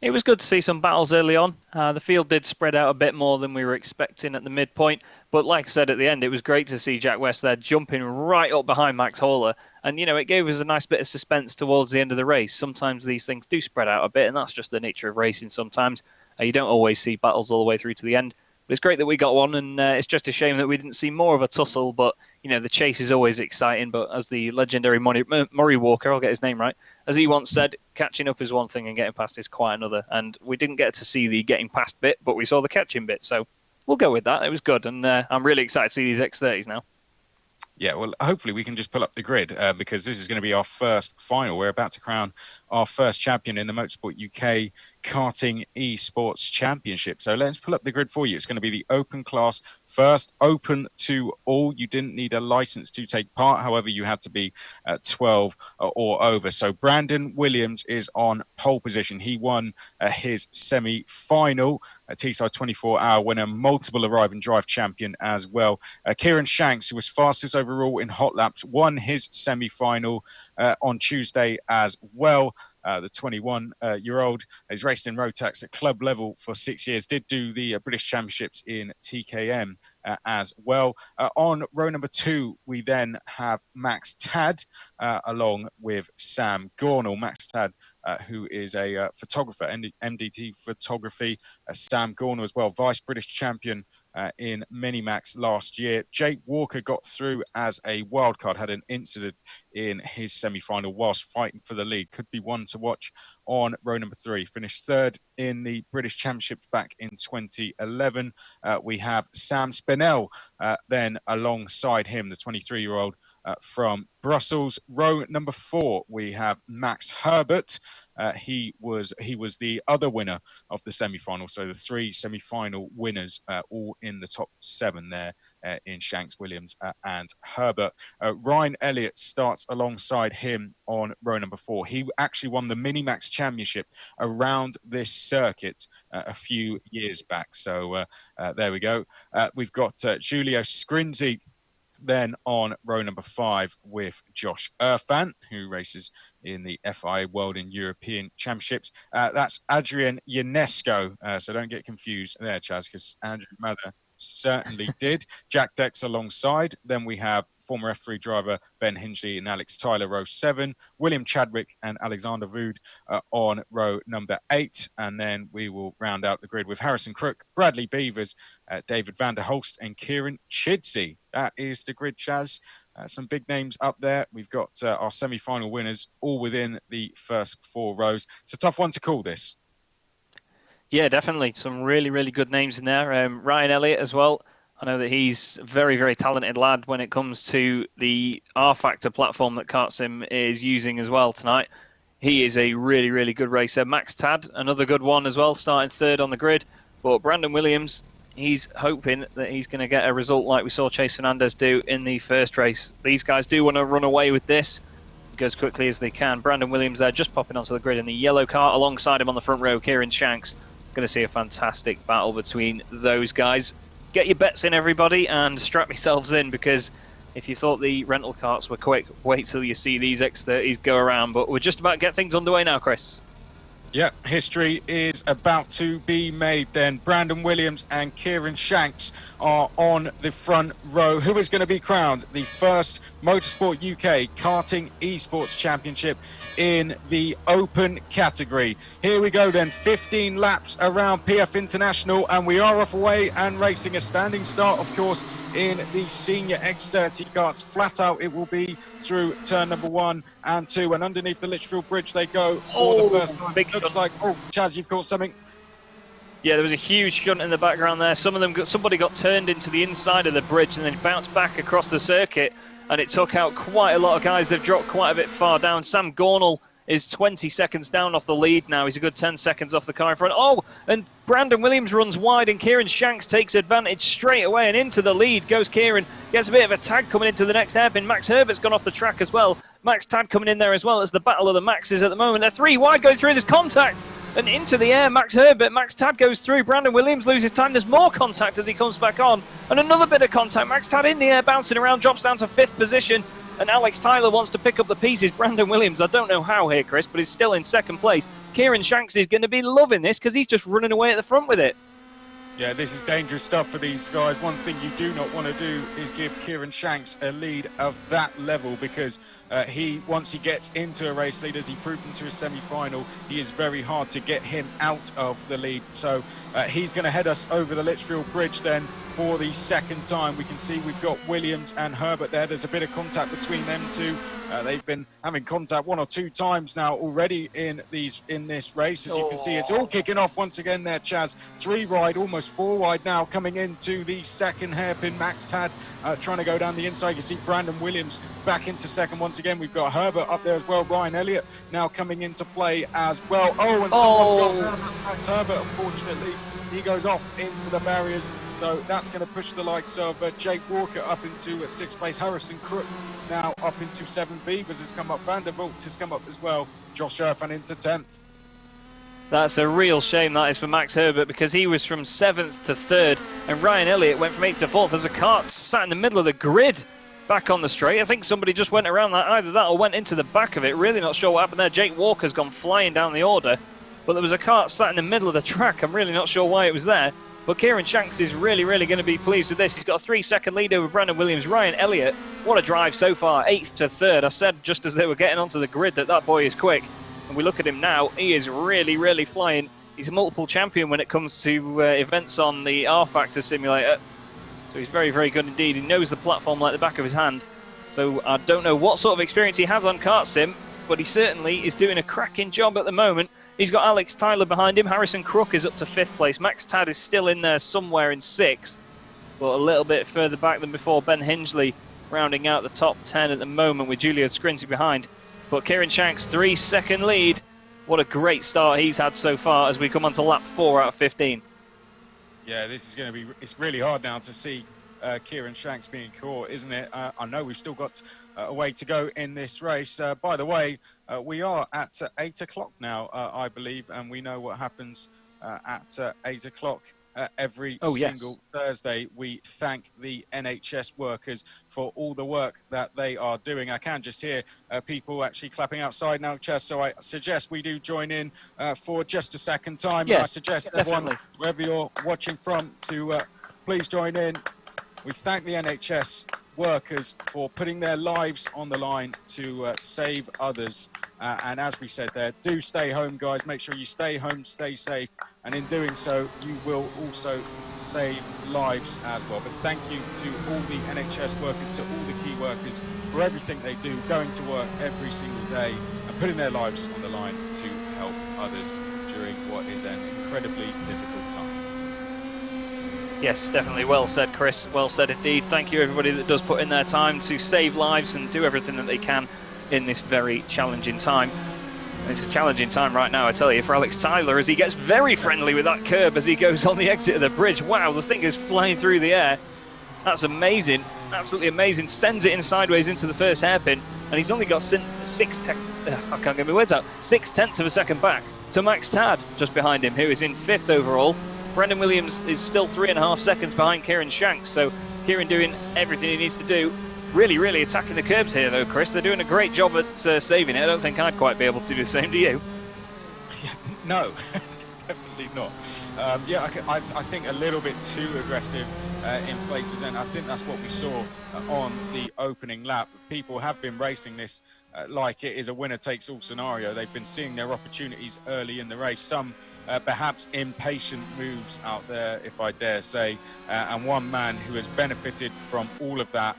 It was good to see some battles early on. The field did spread out a bit more than we were expecting at the midpoint. But like I said at the end, it was great to see Jack West there jumping right up behind Max Horler. And, you know, it gave us a nice bit of suspense towards the end of the race. Sometimes these things do spread out a bit, and that's just the nature of racing sometimes. You don't always see battles all the way through to the end. But it's great that we got one, and it's just a shame that we didn't see more of a tussle. But, you know, the chase is always exciting. But as the legendary Murray Walker, I'll get his name right, as he once said, catching up is one thing and getting past is quite another. And we didn't get to see the getting past bit, but we saw the catching bit. So we'll go with that. It was good. And I'm really excited to see these X30s now. Yeah, well, hopefully we can just pull up the grid because this is going to be our first final. We're about to crown our first champion in the Motorsport UK Karting Esports Championship. So let's pull up the grid for you. It's going to be the open class first, open to all. You didn't need a license to take part. However, you had to be 12 or over. So Brandon Williams is on pole position. He won his semi-final, a Teesside 24-hour winner, multiple arrive and drive champion as well. Kieran Shanks, who was fastest overall in hot laps, won his semi-final on Tuesday as well. The 21-year-old has raced in Rotax at club level for 6 years, did do the British Championships in TKM as well. On row number 2, we then have Max Tad along with Sam Gornall. Max Tad, who is a photographer, MDT Photography. Sam Gornall as well, Vice British Champion in Minimax last year. Jake Walker got through as a wildcard, had an incident in his semi-final whilst fighting for the lead. Could be one to watch on row number 3. Finished third in the British Championships back in 2011. We have Sam Spinell then alongside him, the 23-year-old from Brussels. Row number 4, we have Max Herbert. He was the other winner of the semi-final. So the 3 semi-final winners, all in the top 7 there in Shanks, Williams and Herbert. Ryan Elliott starts alongside him on row number 4. He actually won the Minimax Championship around this circuit a few years back. So there we go. We've got Giulio Scrinzi then on row number 5 with Josh Irfan, who races in the FIA World and European Championships. That's Adrian Ionesco, so don't get confused there, Chaz, because Andrew Mather certainly did. Jack Dex alongside. Then we have former F3 driver Ben Hingley and Alex Tyler, row 7. William Chadwick and Alexander Vood on row number 8. And then we will round out the grid with Harrison Crook, Bradley Beavers, David Van der Holst and Kieran Chidsey. That is the grid, Chaz. Some big names up there. We've got our semi-final winners all within the first 4 rows. It's a tough one to call this. Yeah, definitely. Some really, really good names in there. Ryan Elliott as well. I know that he's a very, very talented lad when it comes to the R-Factor platform that KartSim is using as well tonight. He is a really, really good racer. Max Tad, another good one as well, starting 3rd on the grid. But Brandon Williams, he's hoping that he's going to get a result like we saw Chase Fernandez do in the first race. These guys do want to run away with this. Go as quickly as they can. Brandon Williams there just popping onto the grid in the yellow car. Alongside him on the front row, Kieran Shanks. Going to see a fantastic battle between those guys. Get your bets in, everybody, and strap yourselves in, because if you thought the rental carts were quick, wait till you see these X30s go around. But we're just about to get things underway now, Chris. Yeah, history is about to be made then. Brandon Williams and Kieran Shanks are on the front row. Who is going to be crowned the first Motorsport UK Karting Esports Championship in the open category? Here we go then, 15 laps around PF International, and we are off away and racing. A standing start, of course, in the senior X30 karts. Flat out it will be through turn number 1 and 2. And underneath the Litchfield Bridge they go for the first time. Big Looks like, oh, Chaz, you've caught something. Yeah, there was a huge shunt in the background there. Somebody got turned into the inside of the bridge and then bounced back across the circuit, and it took out quite a lot of guys. They've dropped quite a bit far down. Sam Gornall is 20 seconds down off the lead now. He's a good 10 seconds off the car in front. Oh, and Brandon Williams runs wide, and Kieran Shanks takes advantage straight away, and into the lead goes Kieran. Gets a bit of a tag coming into the next hairpin. Max Herbert's gone off the track as well. Max Tad coming in there as well. It's the battle of the Maxes at the moment. They're 3 wide going through. There's contact. And into the air, Max Herbert, Max Tad goes through, Brandon Williams loses time, there's more contact as he comes back on, and another bit of contact, Max Tad in the air, bouncing around, drops down to 5th position, and Alex Tyler wants to pick up the pieces. Brandon Williams, I don't know how here, Chris, but he's still in 2nd place. Kieran Shanks is going to be loving this because he's just running away at the front with it. Yeah, this is dangerous stuff for these guys. One thing you do not want to do is give Kieran Shanks a lead of that level, because once he gets into a race lead, as he proved into a semi-final, he is very hard to get him out of the lead. So he's going to head us over the Litchfield Bridge then for the 2nd time. We can see we've got Williams and Herbert there. There's a bit of contact between them two. They've been having contact 1 or 2 times now already in this race. As you can see, it's all kicking off once again there, Chaz. 3 wide, almost 4 wide now, coming into the 2nd hairpin. Max Tad trying to go down the inside. You can see Brandon Williams back into 2nd once again. We've got Herbert up there as well. Ryan Elliott now coming into play as well. Oh, and someone's gone down. That's Max Herbert, unfortunately. He goes off into the barriers, so that's going to push the likes of Jake Walker up into 6th place. Harrison Crook now up into 7th. Beavers has come up. Vandervoort has come up as well. Josh Irfan into 10th. That's a real shame, that is, for Max Herbert, because he was from 7th to 3rd, and Ryan Elliott went from 8th to 4th. There's a kart sat in the middle of the grid back on the straight. I think somebody just went around that, either that or went into the back of it. Really not sure what happened there. Jake Walker's gone flying down the order, but there was a kart sat in the middle of the track. I'm really not sure why it was there. But Kieran Shanks is really going to be pleased with this. He's got a 3-second lead over Brandon Williams. Ryan Elliott, what a drive so far, 8th to 3rd. I said just as they were getting onto the grid that boy is quick. And we look at him now, he is really flying. He's a multiple champion when it comes to events on the R-Factor simulator. So he's very good indeed. He knows the platform like the back of his hand. So I don't know what sort of experience he has on KartSim, but he certainly is doing a cracking job at the moment. He's got Alex Tyler behind him. Harrison Crook is up to 5th place. Max Tad is still in there somewhere in 6th, but a little bit further back than before. Ben Hingley rounding out the top 10 at the moment with Julio Scrinzi behind. But Kieran Shanks, 3-second lead. What a great start he's had so far as we come on to lap 4 out of 15. Yeah, this is going to be, it's really hard now to see Kieran Shanks being caught, isn't it? I know we've still got a way to go in this race. By the way, we are at 8 o'clock now, I believe, and we know what happens at 8 o'clock. Every single Thursday, we thank the NHS workers for all the work that they are doing. I can just hear people actually clapping outside now, Chess, so I suggest we do join in for just a second time. Yes, I suggest everyone, wherever you're watching from, to please join in. We thank the NHS workers for putting their lives on the line to save others. And as we said there, do stay home, guys. Make sure you stay home, stay safe. And in doing so, you will also save lives as well. But thank you to all the NHS workers, to all the key workers for everything they do, going to work every single day and putting their lives on the line to help others during what is an incredibly difficult time. Yes, definitely. Well said, Chris. Well said indeed. Thank you, everybody that does put in their time to save lives and do everything that they can in this very challenging time. And it's a challenging time right now, I tell you, for Alex Tyler, as he gets very friendly with that curb as he goes on the exit of the bridge. Wow, the thing is flying through the air. That's amazing. Absolutely amazing. Sends it in sideways into the first hairpin, and he's only got 6 tenths of a second back to Max Tad just behind him, who is in 5th overall. Brandon Williams is still 3.5 seconds behind Kieran Shanks, so Kieran doing everything he needs to do. Really attacking the curbs here, though, Chris. They're doing a great job at saving it. I don't think I'd quite be able to do the same, do you? No, definitely not. I think a little bit too aggressive in places, and I think that's what we saw on the opening lap. People have been racing this like it is a winner-takes-all scenario. They've been seeing their opportunities early in the race. Some perhaps impatient moves out there, if I dare say. And one man who has benefited from all of that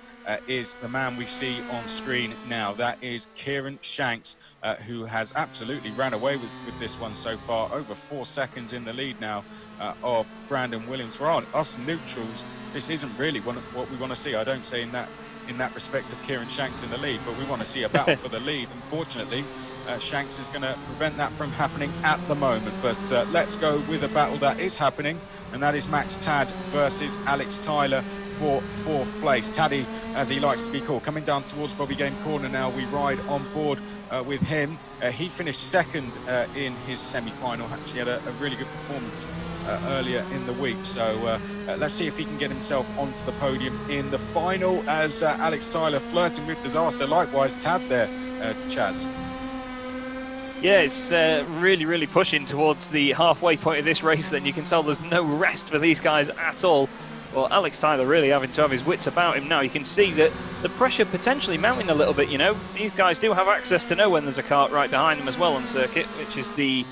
is the man we see on screen now. That is Kieran Shanks, who has absolutely ran away with this one so far. Over 4 seconds in the lead now of Brandon Williams. For us neutrals, this isn't really what we want to see. I don't say in that respect of Kieran Shanks in the lead, but we want to see a battle for the lead. Unfortunately, Shanks is going to prevent that from happening at the moment. But let's go with a battle that is happening, and that is Max Tad versus Alex Tyler for 4th place. Taddy, as he likes to be called, coming down towards Bobby Game Corner now. We ride on board with him. He finished 2nd in his semi-final. Actually had a really good performance earlier in the week. So let's see if he can get himself onto the podium in the final, as Alex Tyler flirting with disaster. Likewise, Tad there, Chaz. Yeah, it's really pushing towards the halfway point of this race. Then you can tell there's no rest for these guys at all. Well, Alex Tyler really having to have his wits about him now. You can see that the pressure potentially mounting a little bit, you know. These guys do have access to know when there's a kart right behind them as well on circuit, which is the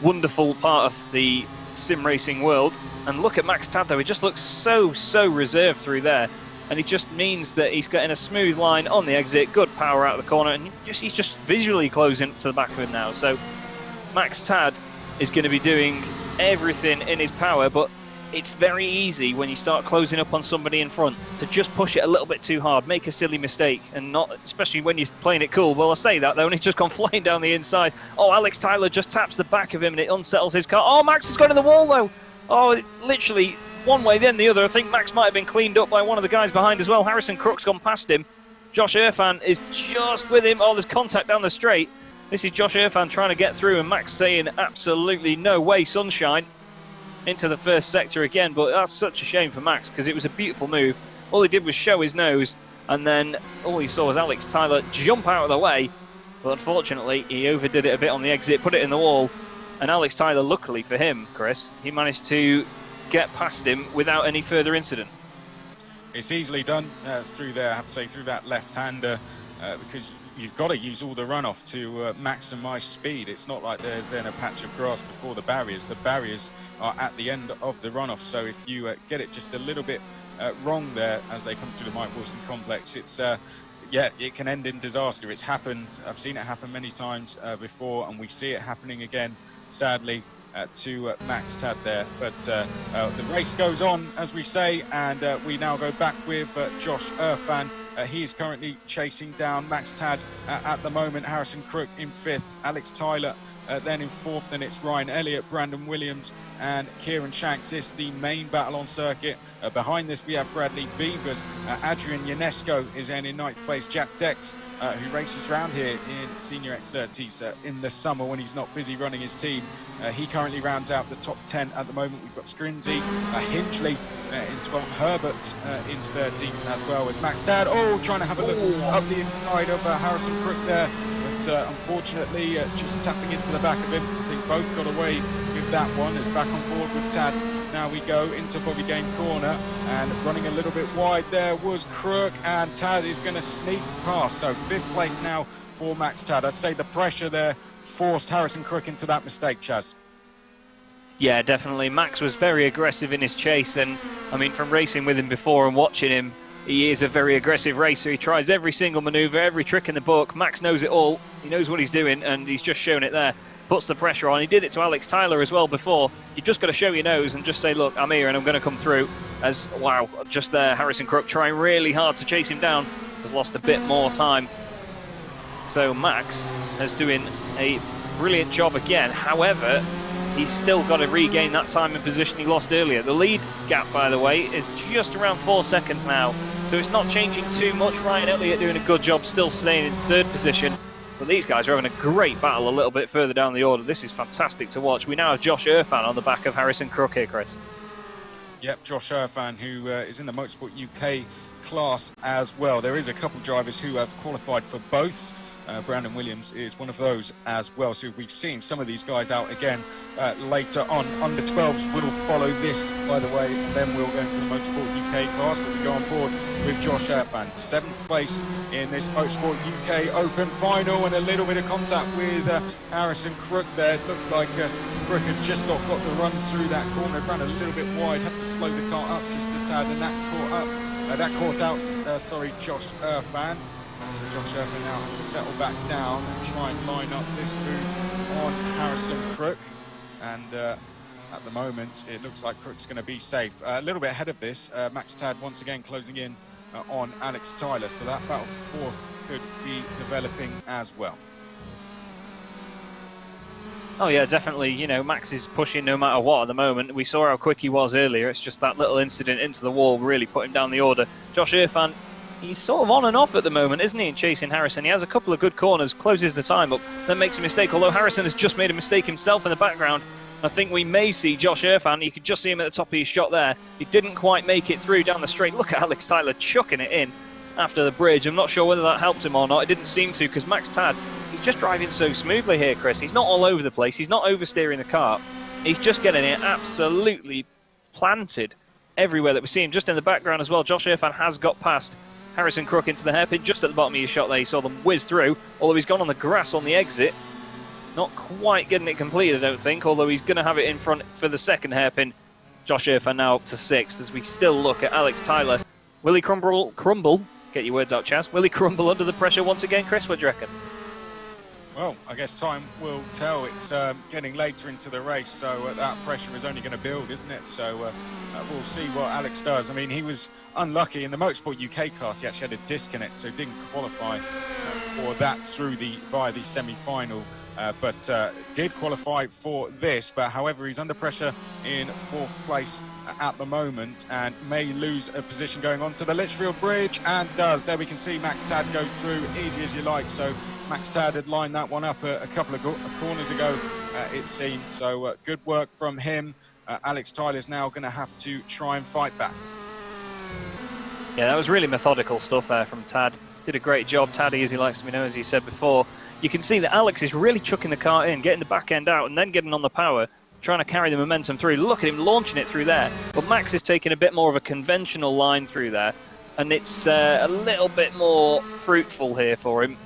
wonderful part of the sim racing world. And look at Max Tad though, he just looks so reserved through there. And it just means that he's getting a smooth line on the exit, good power out of the corner, and he's just visually closing to the back of him now. So Max Tad is going to be doing everything in his power, but it's very easy when you start closing up on somebody in front to just push it a little bit too hard, make a silly mistake, and not, especially when you're playing it cool. Well, I say that though, and he's just gone flying down the inside. Oh, Alex Tyler just taps the back of him and it unsettles his car. Oh, Max has gone in the wall though. Oh, literally one way then the other. I think Max might have been cleaned up by one of the guys behind as well. Harrison Crook's gone past him. Josh Irfan is just with him. Oh, there's contact down the straight. This is Josh Irfan trying to get through, and Max saying absolutely no way, sunshine, into the first sector again. But that's such a shame for Max, because it was a beautiful move. All he did was show his nose, and then all he saw was Alex Tyler jump out of the way. But unfortunately, he overdid it a bit on the exit, put it in the wall. And Alex Tyler, luckily for him, Chris, he managed to get past him without any further incident. It's easily done through there, I have to say, through that left-hander, because you've got to use all the runoff to maximise speed. It's not like there's then a patch of grass before the barriers. The barriers are at the end of the runoff, so if you get it just a little bit wrong there as they come through the Mike Wilson complex, it's yeah, it can end in disaster. It's happened. I've seen it happen many times before, and we see it happening again, sadly, to Max Tad there. But the race goes on, as we say, and we now go back with Josh Irfan. He is currently chasing down Max Tad at the moment. Harrison Crook in 5th, Alex Tyler then in 4th, then it's Ryan Elliott, Brandon Williams and Kieran Shanks. This is the main battle on circuit. Behind this we have Bradley Beavers. Adrian Ionesco is then in 9th place. Jack Dex, who races around here in Senior X30s in the summer when he's not busy running his team. He currently rounds out the top 10 at the moment. We've got Scrimsey, Hinchley in 12th, Herbert in 13th, as well as Max Tad. Oh, trying to have a look up the inside of Harrison Crook there. But unfortunately, just tapping into the back of him. I think both got away with that one. Is back on board with Tad. Now we go into Bobby Game Corner, and running a little bit wide there was Crook, and Tad is going to sneak past. So 5th place now for Max Tad. I'd say the pressure there forced Harrison Crook into that mistake, Chaz. Yeah, definitely. Max was very aggressive in his chase, and I mean, from racing with him before and watching him, he is a very aggressive racer. He tries every single manoeuvre, every trick in the book. Max knows it all. He knows what he's doing, and he's just shown it there. Puts the pressure on. He did it to Alex Tyler as well before. You've just got to show your nose and just say, look, I'm here and I'm going to come through. As, wow, just there, Harrison Crook trying really hard to chase him down. Has lost a bit more time. So Max is doing a brilliant job again. However, he's still got to regain that time and position he lost earlier. The lead gap, by the way, is just around 4 seconds now. So it's not changing too much. Ryan Elliott doing a good job, still staying in 3rd position. But these guys are having a great battle a little bit further down the order. This is fantastic to watch. We now have Josh Irfan on the back of Harrison Crook here, Chris. Yep, Josh Irfan, who is in the Motorsport UK class as well. There is a couple drivers who have qualified for both Brandon Williams is one of those as well. So we've seen some of these guys out again later on. Under 12s will follow this, by the way, and then we'll go into the Motorsport UK class, but we go on board with Josh Irfan. 7th place in this Motorsport UK Open final, and a little bit of contact with Harrison Crook there. It looked like Crook had just not got the run through that corner, ran a little bit wide, had to slow the car up just a tad, and that caught out Josh Irfan. So Josh Irfan now has to settle back down and try and line up this move on Harrison Crook. And at the moment, it looks like Crook's going to be safe. A little bit ahead of this, Max Tad once again closing in on Alex Tyler. So that battle for fourth could be developing as well. Oh yeah, definitely. You know, Max is pushing no matter what at the moment. We saw how quick he was earlier. It's just that little incident into the wall really put him down the order. Josh Irfan, he's sort of on and off at the moment, isn't he, in chasing Harrison? He has a couple of good corners, closes the time up, then makes a mistake, although Harrison has just made a mistake himself in the background. I think we may see Josh Irfan. You could just see him at the top of his shot there. He didn't quite make it through down the straight. Look at Alex Tyler chucking it in after the bridge. I'm not sure whether that helped him or not. It didn't seem to, because Max Tad, he's just driving so smoothly here, Chris. He's not all over the place. He's not oversteering the car. He's just getting it absolutely planted everywhere that we see him. Just in the background as well, Josh Irfan has got past Harrison Crook into the hairpin just at the bottom of your shot there. You saw them whiz through, although he's gone on the grass on the exit. Not quite getting it completed, I don't think, although he's going to have it in front for the second hairpin. Josh Irfan now up to 6th as we still look at Alex Tyler. Will he crumble? Get your words out, Chaz. Will he crumble under the pressure once again, Chris? What do you reckon? Well, I guess time will tell. It's getting later into the race, so that pressure is only going to build, isn't it? So we'll see what Alex does. I mean, he was unlucky in the Motorsport UK class. He actually had a disconnect, so didn't qualify for that via the semi-final. But did qualify for this. But however, he's under pressure in 4th place at the moment and may lose a position going on to the Litchfield Bridge, and does. There we can see Max Tad go through easy as you like. So Max Tad had lined that one up a couple of corners ago, it seemed. So good work from him. Alex Tyler's now going to have to try and fight back. Yeah, that was really methodical stuff there from Tad. Did a great job, Taddy, as he likes to be known, as he said before. You can see that Alex is really chucking the car in, getting the back end out, and then getting on the power, trying to carry the momentum through. Look at him launching it through there. But Max is taking a bit more of a conventional line through there, and it's a little bit more fruitful here for him.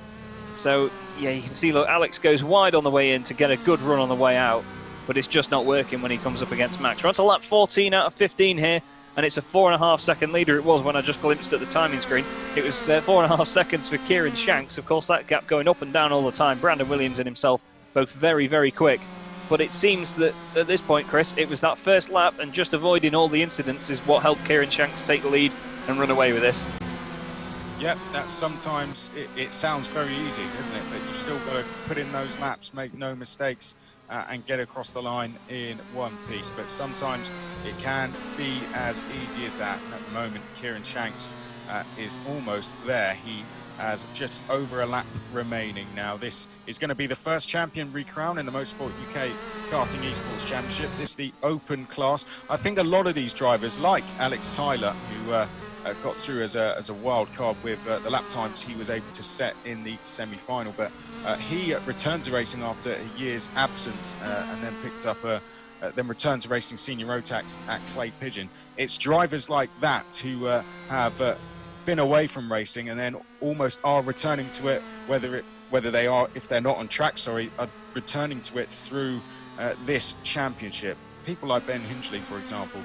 So, yeah, you can see, look, Alex goes wide on the way in to get a good run on the way out, but it's just not working when he comes up against Max. We're on to lap 14 out of 15 here, and it's a 4.5 second leader. It was when I just glimpsed at the timing screen. It was 4.5 seconds for Kieran Shanks. Of course, that gap going up and down all the time. Brandon Williams and himself both very, very quick. But it seems that at this point, Chris, it was that first lap and just avoiding all the incidents is what helped Kieran Shanks take the lead and run away with this. Yep, that's sometimes, it sounds very easy, doesn't it? But you've still got to put in those laps, make no mistakes, and get across the line in one piece. But sometimes it can be as easy as that. At the moment, Kieran Shanks is almost there. He has just over a lap remaining now. This is going to be the first champion recrown in the Motorsport UK Karting Esports Championship. This is the open class. I think a lot of these drivers, like Alex Tyler, who got through as a wild card with the lap times he was able to set in the semi-final, but he returned to racing after a year's absence and then picked up then returned to racing senior road tax at Clay Pigeon. It's drivers like that who have been away from racing and then almost are returning to it, whether they are, if they're not on track, are returning to it through this championship. People like Ben Hinchley, for example,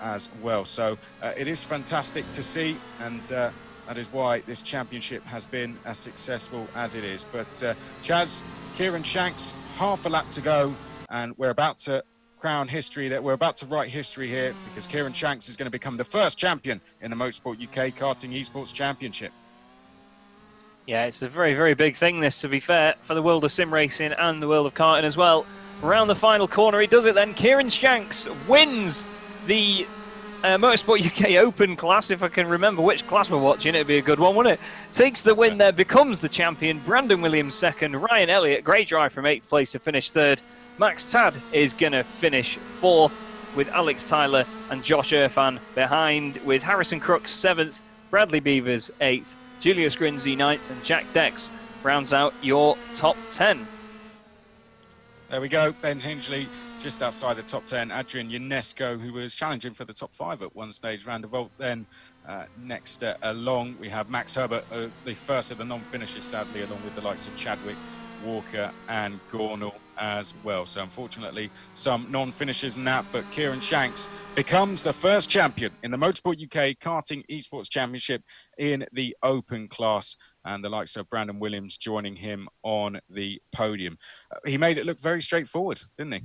as well. So it is fantastic to see, and that is why this championship has been as successful as it is. But Chaz, Kieran Shanks, half a lap to go, and we're about to crown history, that we're about to write history here, because Kieran Shanks is going to become the first champion in the Motorsport UK Karting Esports Championship. Yeah, it's a very, very big thing, this, to be fair, for the world of sim racing and the world of karting as well. Around the final corner, he does it then. Kieran Shanks wins the Motorsport UK Open class. If I can remember which class we're watching, it'd be a good one, wouldn't it? Takes the win there, becomes the champion. Brandon Williams second, Ryan Elliott, great drive from 8th place to finish 3rd. Max Tad is going to finish 4th with Alex Tyler and Josh Irfan behind, with Harrison Crook 7th, Bradley Beavers 8th, Julius Grinzi 9th, and Jack Dex rounds out your top 10. There we go. Ben Hingley just outside the top 10. Adrian Ionesco, who was challenging for the top 5 at one stage, ran the vault. Then next along, we have Max Herbert, the first of the non-finishers, sadly, along with the likes of Chadwick, Walker and Gornall as well. So unfortunately, some non-finishers in that, but Kieran Shanks becomes the first champion in the Motorsport UK Karting Esports Championship in the open class, and the likes of Brandon Williams joining him on the podium. He made it look very straightforward, didn't he?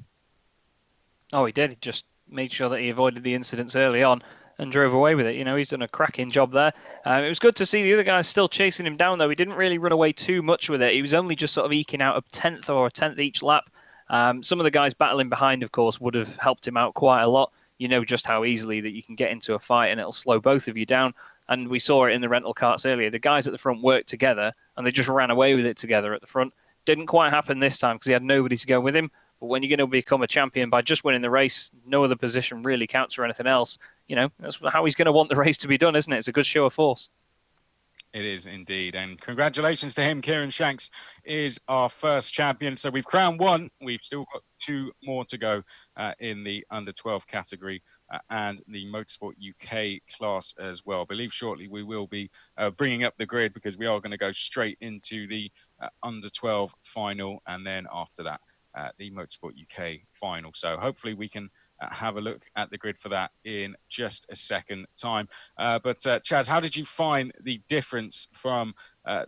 Oh, he did. He just made sure that he avoided the incidents early on and drove away with it. You know, he's done a cracking job there. It was good to see the other guys still chasing him down, though. He didn't really run away too much with it. He was only just sort of eking out a tenth each lap. Some of the guys battling behind, of course, would have helped him out quite a lot. You know just how easily that you can get into a fight and it'll slow both of you down. And we saw it in the rental carts earlier. The guys at the front worked together and they just ran away with it together at the front. Didn't quite happen this time because he had nobody to go with him. But when you're going to become a champion by just winning the race, no other position really counts or anything else. You know, that's how he's going to want the race to be done, isn't it? It's a good show of force. It is indeed. And congratulations to him. Kieran Shanks is our first champion. So we've crowned one. We've still got 2 more to go in the under 12 category and the Motorsport UK class as well. I believe shortly we will be bringing up the grid because we are going to go straight into the under 12 final. And then after that, the Motorsport UK final. So hopefully we can have a look at the grid for that in just a second time. But Chaz, how did you find the difference from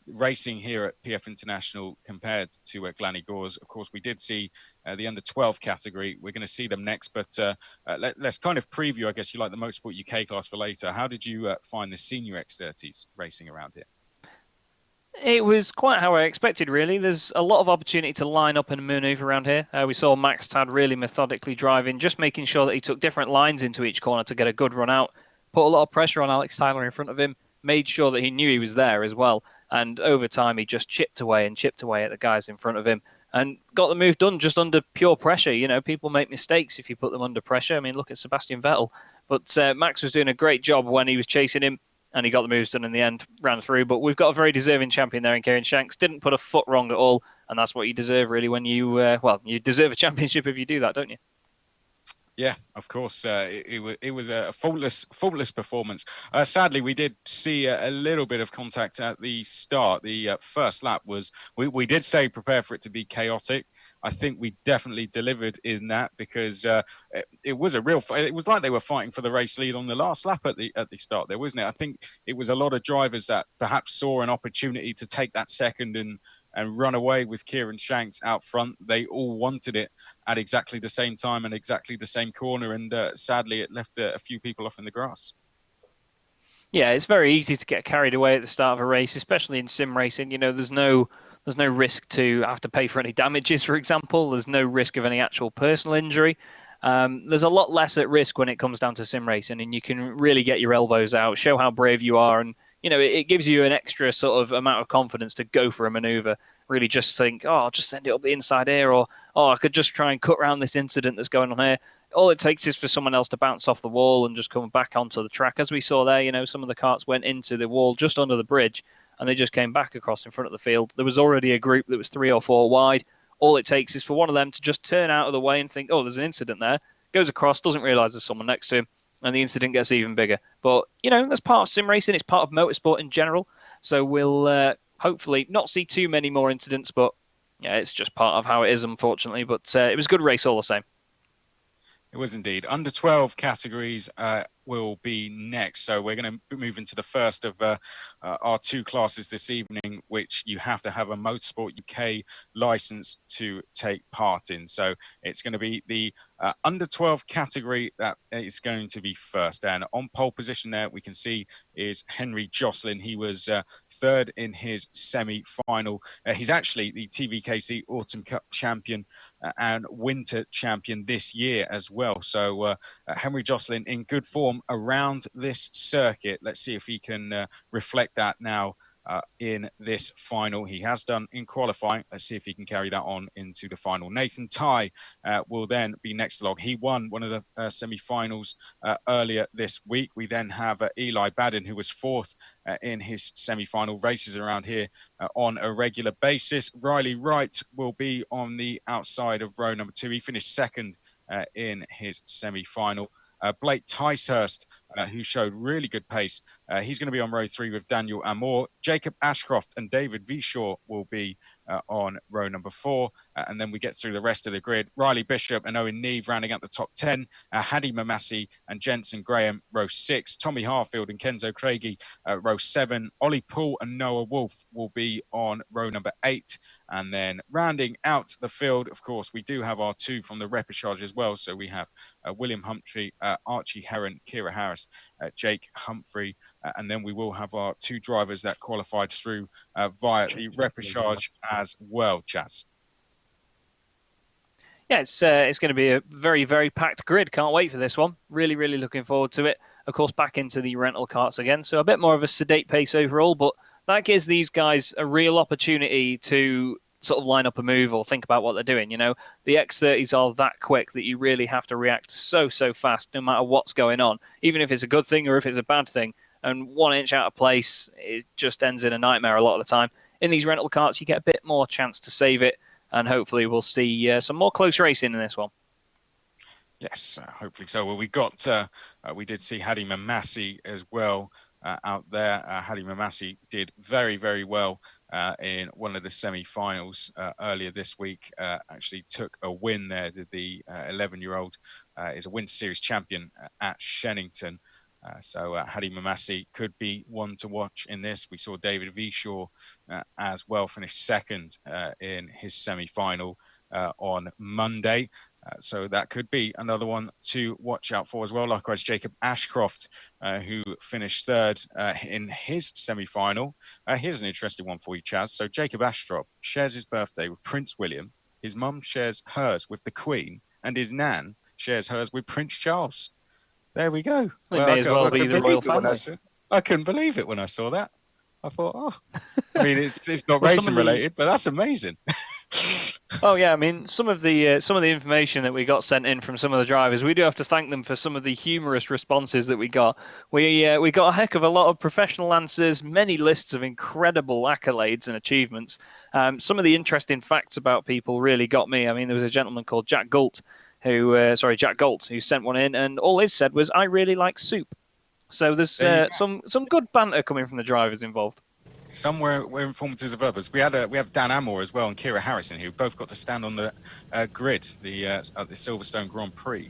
racing here at PF International compared to Glanny Gores? Of course, we did see the under 12 category. We're going to see them next, but let's kind of preview, I guess you like the Motorsport UK class for later. How did you find the senior X30s racing around here? It was quite how I expected, really. There's a lot of opportunity to line up and manoeuvre around here. We saw Max Tad really methodically driving, just making sure that he took different lines into each corner to get a good run out, put a lot of pressure on Alex Tyler in front of him, made sure that he knew he was there as well. And over time, he just chipped away at the guys in front of him and got the move done just under pure pressure. You know, people make mistakes if you put them under pressure. I mean, look at Sebastian Vettel. But Max was doing a great job when he was chasing him, and he got the moves done in the end, ran through. But we've got a very deserving champion there in Kieran Shanks. Didn't put a foot wrong at all, and that's what you deserve, really, when you, you deserve a championship if you do that, don't you? Yeah, of course. It was a faultless performance. Sadly, we did see a little bit of contact at the start. The first lap was, we did say prepare for it to be chaotic. I think we definitely delivered in that because it was it was like they were fighting for the race lead on the last lap at the start there, wasn't it? I think it was a lot of drivers that perhaps saw an opportunity to take that second and run away with Kieran Shanks out front. They all wanted it at exactly the same time and exactly the same corner, and sadly it left a few people off in the grass. Yeah, it's very easy to get carried away at the start of a race, especially in sim racing. You know, there's no risk to have to pay for any damages, for example. There's no risk of any actual personal injury. There's a lot less at risk when it comes down to sim racing, and you can really get your elbows out, show how brave you are, and you know, it gives you an extra sort of amount of confidence to go for a maneuver. Really just think, oh, I'll just send it up the inside here, or, oh, I could just try and cut around this incident that's going on here. All it takes is for someone else to bounce off the wall and just come back onto the track. As we saw there, you know, some of the carts went into the wall just under the bridge, and they just came back across in front of the field. There was already a group that was 3 or 4 wide. All it takes is for one of them to just turn out of the way and think, oh, there's an incident there, goes across, doesn't realise there's someone next to him, and the incident gets even bigger. But, you know, that's part of sim racing. It's part of motorsport in general. So we'll hopefully not see too many more incidents, but yeah, it's just part of how it is, unfortunately. But it was a good race all the same. It was indeed. Under 12 categories will be next. So we're going to move into the first of our 2 classes this evening, which you have to have a Motorsport UK license to take part in. So it's going to be the under 12 category that is going to be first. And on pole position there, we can see is Henry Jocelyn. He was 3rd in his semi-final. He's actually the TVKC Autumn Cup champion and Winter champion this year as well. So Henry Jocelyn in good form around this circuit. Let's see if he can reflect that now in this final. He has done in qualifying. Let's see if he can carry that on into the final. Nathan Ty will then be next to log. He won one of the semi-finals earlier this week. We then have Eli Baden, who was fourth in his semi-final, races around here on a regular basis. Riley Wright will be on the outside of row number 2. He finished second in his semi-final. Blake Ticehurst, who showed really good pace. He's going to be on row 3 with Daniel Amor. Jacob Ashcroft and David Vishaw will be on row number 4. And then we get through the rest of the grid. Riley Bishop and Owen Neve rounding out the top 10. Hadi Mamasi and Jensen Graham, row 6. Tommy Harfield and Kenzo Craigie, row 7. Ollie Poole and Noah Wolf will be on row number 8. And then rounding out the field, of course, we do have our 2 from the repechage as well. So we have William Humphrey, Archie Heron, Kira Harris, Jake Humphrey, and then we will have our 2 drivers that qualified through via the repechage as well, Chaz. Yeah, it's going to be a very, very packed grid. Can't wait for this one. Really, really looking forward to it. Of course, back into the rental karts again. So a bit more of a sedate pace overall, but that gives these guys a real opportunity to sort of line up a move or think about what they're doing. You know, the X30s are that quick that you really have to react so fast, no matter what's going on, even if it's a good thing or if it's a bad thing. And 1 inch out of place, it just ends in a nightmare a lot of the time. In these rental karts, you get a bit more chance to save it, and hopefully we'll see some more close racing in this one. Yes, hopefully so. Well, we did see Hadi Mamasi as well out there. Hadi Mamasi did very, very well in one of the semi-finals earlier this week. Actually took a win there. The 11-year-old is a Win Series champion at Shennington. So Hadi Mamasi could be one to watch in this. We saw David Vishaw as well finish second in his semi-final on Monday. So that could be another one to watch out for as well. Likewise, Jacob Ashcroft, who finished third in his semi-final. Here's an interesting one for you, Chaz. So Jacob Ashcroft shares his birthday with Prince William. His mum shares hers with the Queen, and his nan shares hers with Prince Charles. There we go. It may as well be the royal family. I couldn't believe it when I saw that. I thought, oh, I mean, it's not racing related, but that's amazing. Oh yeah, I mean, some of the information that we got sent in from some of the drivers, we do have to thank them for some of the humorous responses that we got. We got a heck of a lot of professional answers, many lists of incredible accolades and achievements. Some of the interesting facts about people really got me. I mean, there was a gentleman called Jack Galt, who sent one in, and all he said was, "I really like soup." So there's some good banter coming from the drivers involved. Somewhere we're informative of others. We have Dan Amor as well and Kira Harrison, who both got to stand on the grid at the Silverstone Grand Prix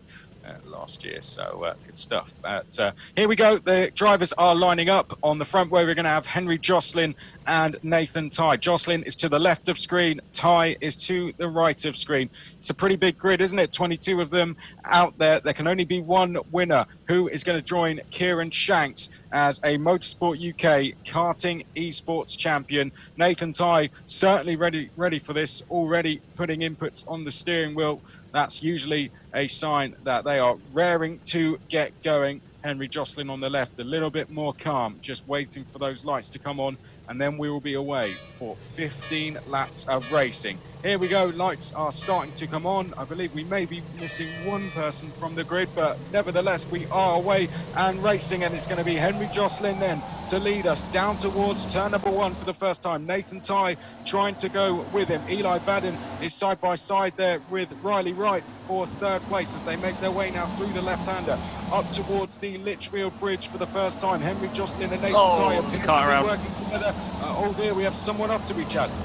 last year. So good stuff. But here we go. The drivers are lining up on the front where we're going to have Henry Jocelyn and Nathan Ty. Jocelyn is to the left of screen. Ty is to the right of screen. It's a pretty big grid, isn't it? 22 of them out there. There can only be one winner. Who is going to join Kieran Shanks as a Motorsport UK Karting Esports champion? Nathan Ty certainly ready for this, already putting inputs on the steering wheel. That's usually a sign that they are raring to get going. Henry Jocelyn on the left, a little bit more calm, just waiting for those lights to come on, and then we will be away for 15 laps of racing. Here we go, lights are starting to come on. I believe we may be missing one person from the grid, but nevertheless, we are away and racing, and it's going to be Henry Jocelyn then to lead us down towards turn number 1 for the first time. Nathan Ty trying to go with him. Eli Baden is side by side there with Riley Wright for third place as they make their way now through the left-hander up towards the Litchfield Bridge for the first time. Henry Jocelyn and Nathan Ty are working together. Oh dear, we have someone off to be Chaz.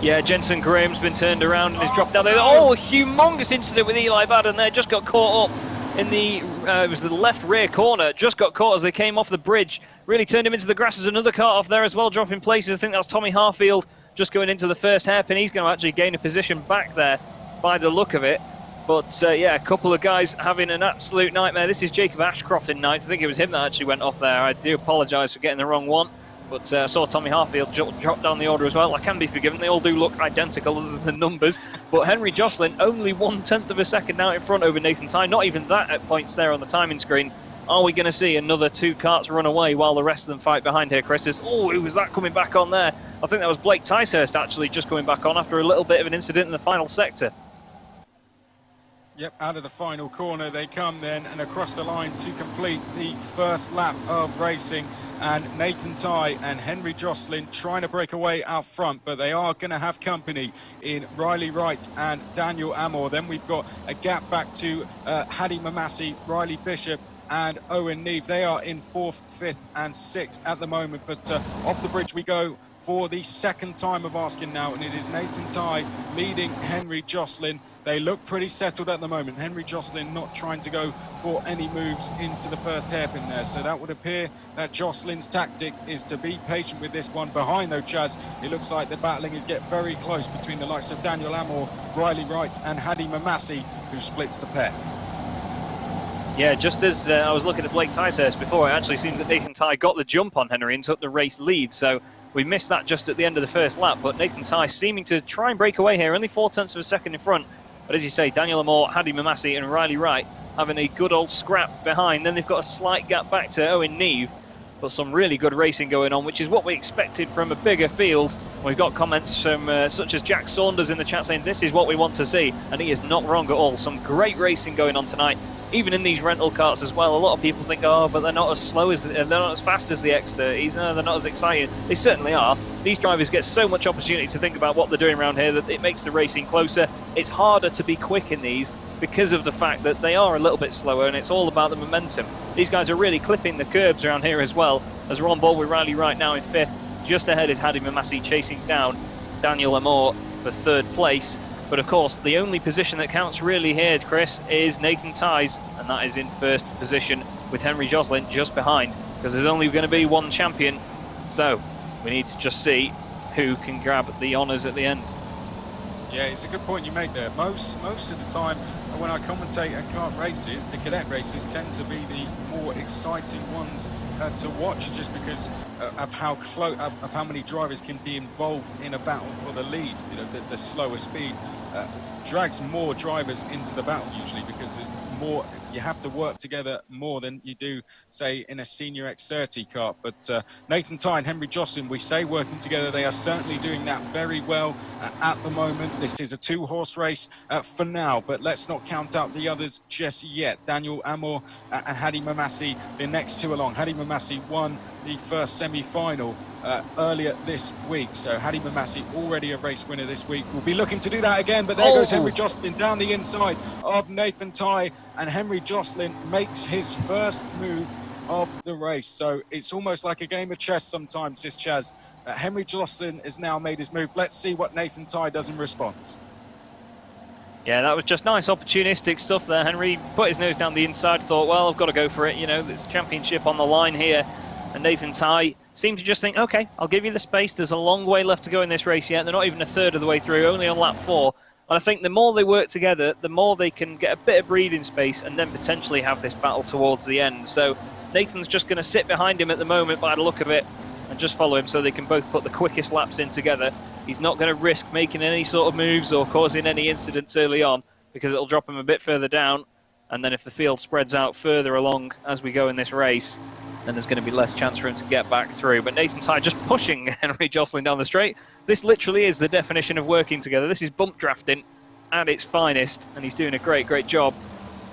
Yeah, Jensen Graham's been turned around and is dropped down there. Oh, humongous incident with Eli Baden there. Just got caught up in the, it was the left rear corner. Just got caught as they came off the bridge. Really turned him into the grass. There's another car off there as well, dropping places. I think that's Tommy Harfield just going into the first hairpin. He's going to actually gain a position back there by the look of it. But yeah, a couple of guys having an absolute nightmare. This is Jacob Ashcroft in ninth. I think it was him that actually went off there. I do apologise for getting the wrong one. But I saw Tommy Harfield drop down the order as well. I can be forgiven. They all do look identical other than the numbers. But Henry Jocelyn only 1/10 of a second now in front over Nathan Ty. Not even that at points there on the timing screen. Are we going to see another 2 karts run away while the rest of them fight behind here, Chris? Who was that coming back on there? I think that was Blake Ticehurst actually just coming back on after a little bit of an incident in the final sector. Yep, out of the final corner they come then, and across the line to complete the first lap of racing. And Nathan Tye and Henry Jocelyn trying to break away out front, but they are going to have company in Riley Wright and Daniel Amor. Then we've got a gap back to Hadi Mamasi, Riley Bishop and Owen Neve. They are in 4th, 5th and 6th at the moment, but off the bridge we go for the second time of asking now, and it is Nathan Tye leading Henry Jocelyn. They look pretty settled at the moment. Henry Jocelyn not trying to go for any moves into the first hairpin there. So that would appear that Jocelyn's tactic is to be patient with this one. Behind though, Chaz, it looks like the battling is getting very close between the likes of Daniel Amor, Riley Wright and Hadi Mamasi, who splits the pair. Yeah, just as I was looking at Blake Ticehurst before, it actually seems that Nathan Tye got the jump on Henry and took the race lead. So we missed that just at the end of the first lap, but Nathan Tye seeming to try and break away here, only 0.4 of a second in front. But as you say, Daniel Amor, Hadi Mamasi and Riley Wright having a good old scrap behind. Then they've got a slight gap back to Owen Neve, but some really good racing going on, which is what we expected from a bigger field. We've got comments from such as Jack Saunders in the chat saying this is what we want to see, and he is not wrong at all. Some great racing going on tonight, even in these rental karts as well. A lot of people think, oh, but they're not as slow as, they're not as fast as the X30s. No, they're not as exciting. They certainly are. These drivers get so much opportunity to think about what they're doing around here that it makes the racing closer. It's harder to be quick in these because of the fact that they are a little bit slower, and it's all about the momentum. These guys are really clipping the curbs around here as well, as we're on board with Riley Wright now in 5th. Just ahead is Hadi Mamasi chasing down Daniel Amor for 3rd place. But of course, the only position that counts really here, Chris, is Nathan Tye's, and that is in 1st position with Henry Jocelyn just behind, because there's only going to be one champion. So we need to just see who can grab the honours at the end. Yeah, it's a good point you make there. Most of the time when I commentate at kart races, the cadet races tend to be the more exciting ones to watch, just because of how close, of how many drivers can be involved in a battle for the lead. You know, the slower speed drags more drivers into the battle usually, because there's more. You have to work together more than you do, say, in a senior X30 kart. But Nathan Tye and Henry Jocelyn, we say working together, they are certainly doing that very well at the moment. This is a 2-horse race for now, but let's not count out the others just yet. Daniel Amor and Hadi Mamasi, the next 2 along. Hadi Mamasi won the first semi-final earlier this week, so Hadi Mamasi already a race winner this week. We'll be looking to do that again, but there goes Henry Jocelyn down the inside of Nathan Tye, and Henry Jocelyn makes his first move of the race. So it's almost like a game of chess sometimes, this Chaz. Henry Jocelyn has now made his move. Let's see what Nathan Tye does in response. Yeah, that was just nice opportunistic stuff there. Henry put his nose down the inside, thought, well, I've got to go for it. You know, there's a championship on the line here. And Nathan Tye seemed to just think, okay, I'll give you the space. There's a long way left to go in this race yet. They're not even a third of the way through, only on lap 4. And I think the more they work together, the more they can get a bit of breathing space and then potentially have this battle towards the end. So Nathan's just going to sit behind him at the moment by the look of it and just follow him so they can both put the quickest laps in together. He's not going to risk making any sort of moves or causing any incidents early on, because it'll drop him a bit further down. And then if the field spreads out further along as we go in this race, then there's going to be less chance for him to get back through. But Nathan Tye just pushing Henry Jocelyn down the straight. This literally is the definition of working together. This is bump drafting at its finest, and he's doing a great job.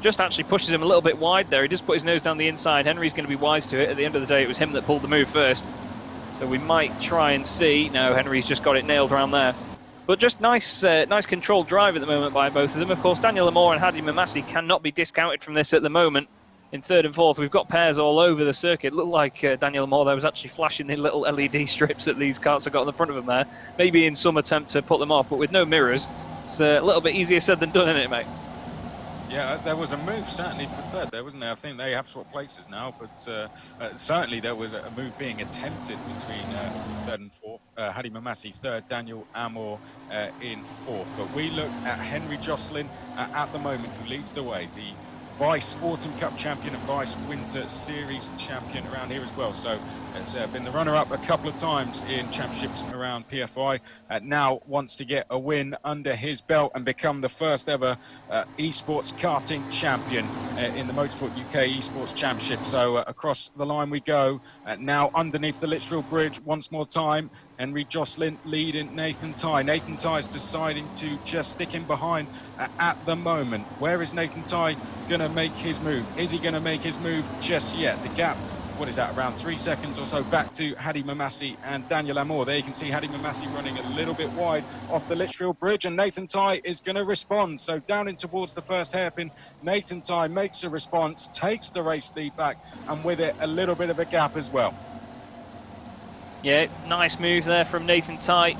Just actually pushes him a little bit wide there. He just put his nose down the inside. Henry's going to be wise to it. At the end of the day, it was him that pulled the move first. So we might try and see. No, Henry's just got it nailed around there. But just nice controlled drive at the moment by both of them. Of course, Daniel Amor and Hadi Mamasi cannot be discounted from this at the moment. In 3rd and 4th, we've got pairs all over the circuit. Looked like Daniel Amor there was actually flashing the little LED strips that these karts have got on the front of them there. Maybe in some attempt to put them off, but with no mirrors, it's a little bit easier said than done, isn't it, mate? Yeah, there was a move certainly for 3rd there, wasn't there? I think they have swapped places now, but certainly there was a move being attempted between 3rd and 4th. Hadi Mamasi 3rd, Daniel Amor in 4th. But we look at Henry Jocelyn at the moment, who leads the way. The Vice Autumn Cup champion and Vice Winter Series champion around here as well. So has been the runner-up a couple of times in championships around PFI. Now wants to get a win under his belt and become the first ever esports karting champion in the Motorsport UK Esports Championship. So across the line we go. Now underneath the Litchfield Bridge once more time. Henry Jocelyn leading Nathan Tye. Nathan Tye is deciding to just stick him behind at the moment. Where is Nathan Tye going to make his move? Is he going to make his move just yet? The gap, what is that, around 3 seconds or so back to Hadi Mamassi and Daniel Amour. There you can see Hadi Mamassi running a little bit wide off the Litchfield Bridge, and Nathan Tye is going to respond. So down in towards the first hairpin, Nathan Tye makes a response, takes the race lead back, and with it a little bit of a gap as well. Yeah, nice move there from Nathan Tye.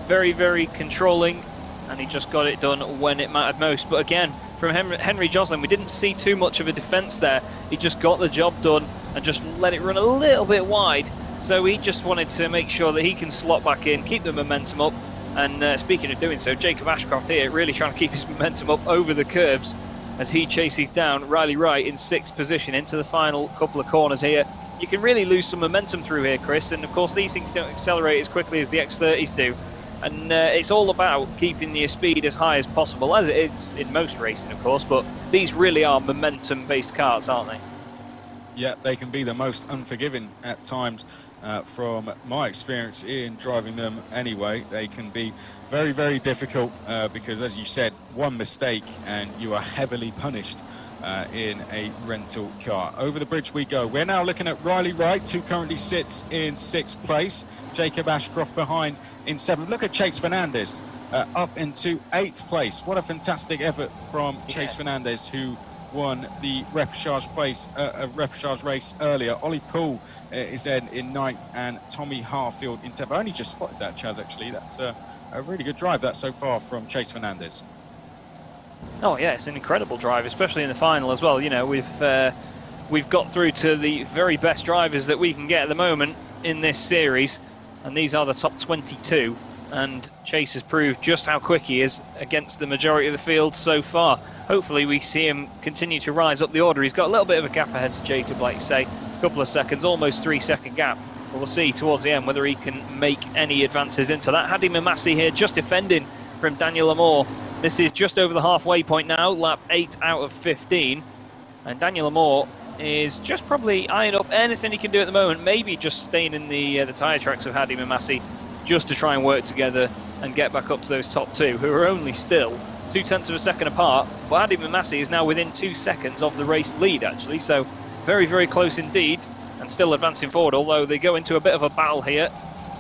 Very, very controlling, and he just got it done when it mattered most. But again, from Henry Jocelyn, we didn't see too much of a defence there. He just got the job done and just let it run a little bit wide. So he just wanted to make sure that he can slot back in, keep the momentum up. And speaking of doing so, Jacob Ashcroft here really trying to keep his momentum up over the curbs as he chases down Riley Wright in 6th position into the final couple of corners here. You can really lose some momentum through here, Chris, and of course these things don't accelerate as quickly as the X30s do. And it's all about keeping the speed as high as possible, as it is in most racing, of course, but these really are momentum-based karts, aren't they? Yeah, they can be the most unforgiving at times. From my experience in driving them anyway, they can be very, very difficult because, as you said, one mistake and you are heavily punished in a rental car. Over the bridge we go. We're now looking at Riley Wright, who currently sits in 6th place. Jacob Ashcroft behind in 7th. Look at Chase Fernandez up into 8th place. What a fantastic effort from Chase Fernandez, who won the repechage race earlier. Ollie Poole is then in 9th, and Tommy Harfield in 10th. I only just spotted that, Chaz, actually. That's a really good drive that so far from Chase Fernandez. Oh yeah, it's an incredible drive, especially in the final as well. You know, we've got through to the very best drivers that we can get at the moment in this series, and these are the top 22. And Chase has proved just how quick he is against the majority of the field so far. Hopefully we see him continue to rise up the order. He's got a little bit of a gap ahead to Jacob, like you say, a couple of seconds, almost 3-second gap. But we'll see towards the end whether he can make any advances into that. Hadi Mamassi here just defending from Daniel Amour. This is just over the halfway point now, lap 8 out of 15. And Daniel Amour is just probably eyeing up anything he can do at the moment, maybe just staying in the tyre tracks of Hadi Mamassi, just to try and work together and get back up to those top 2, who are only still 0.2 of a second apart. But Hadi Mamassi is now within 2 seconds of the race lead, actually, so very, very close indeed, and still advancing forward, although they go into a bit of a battle here.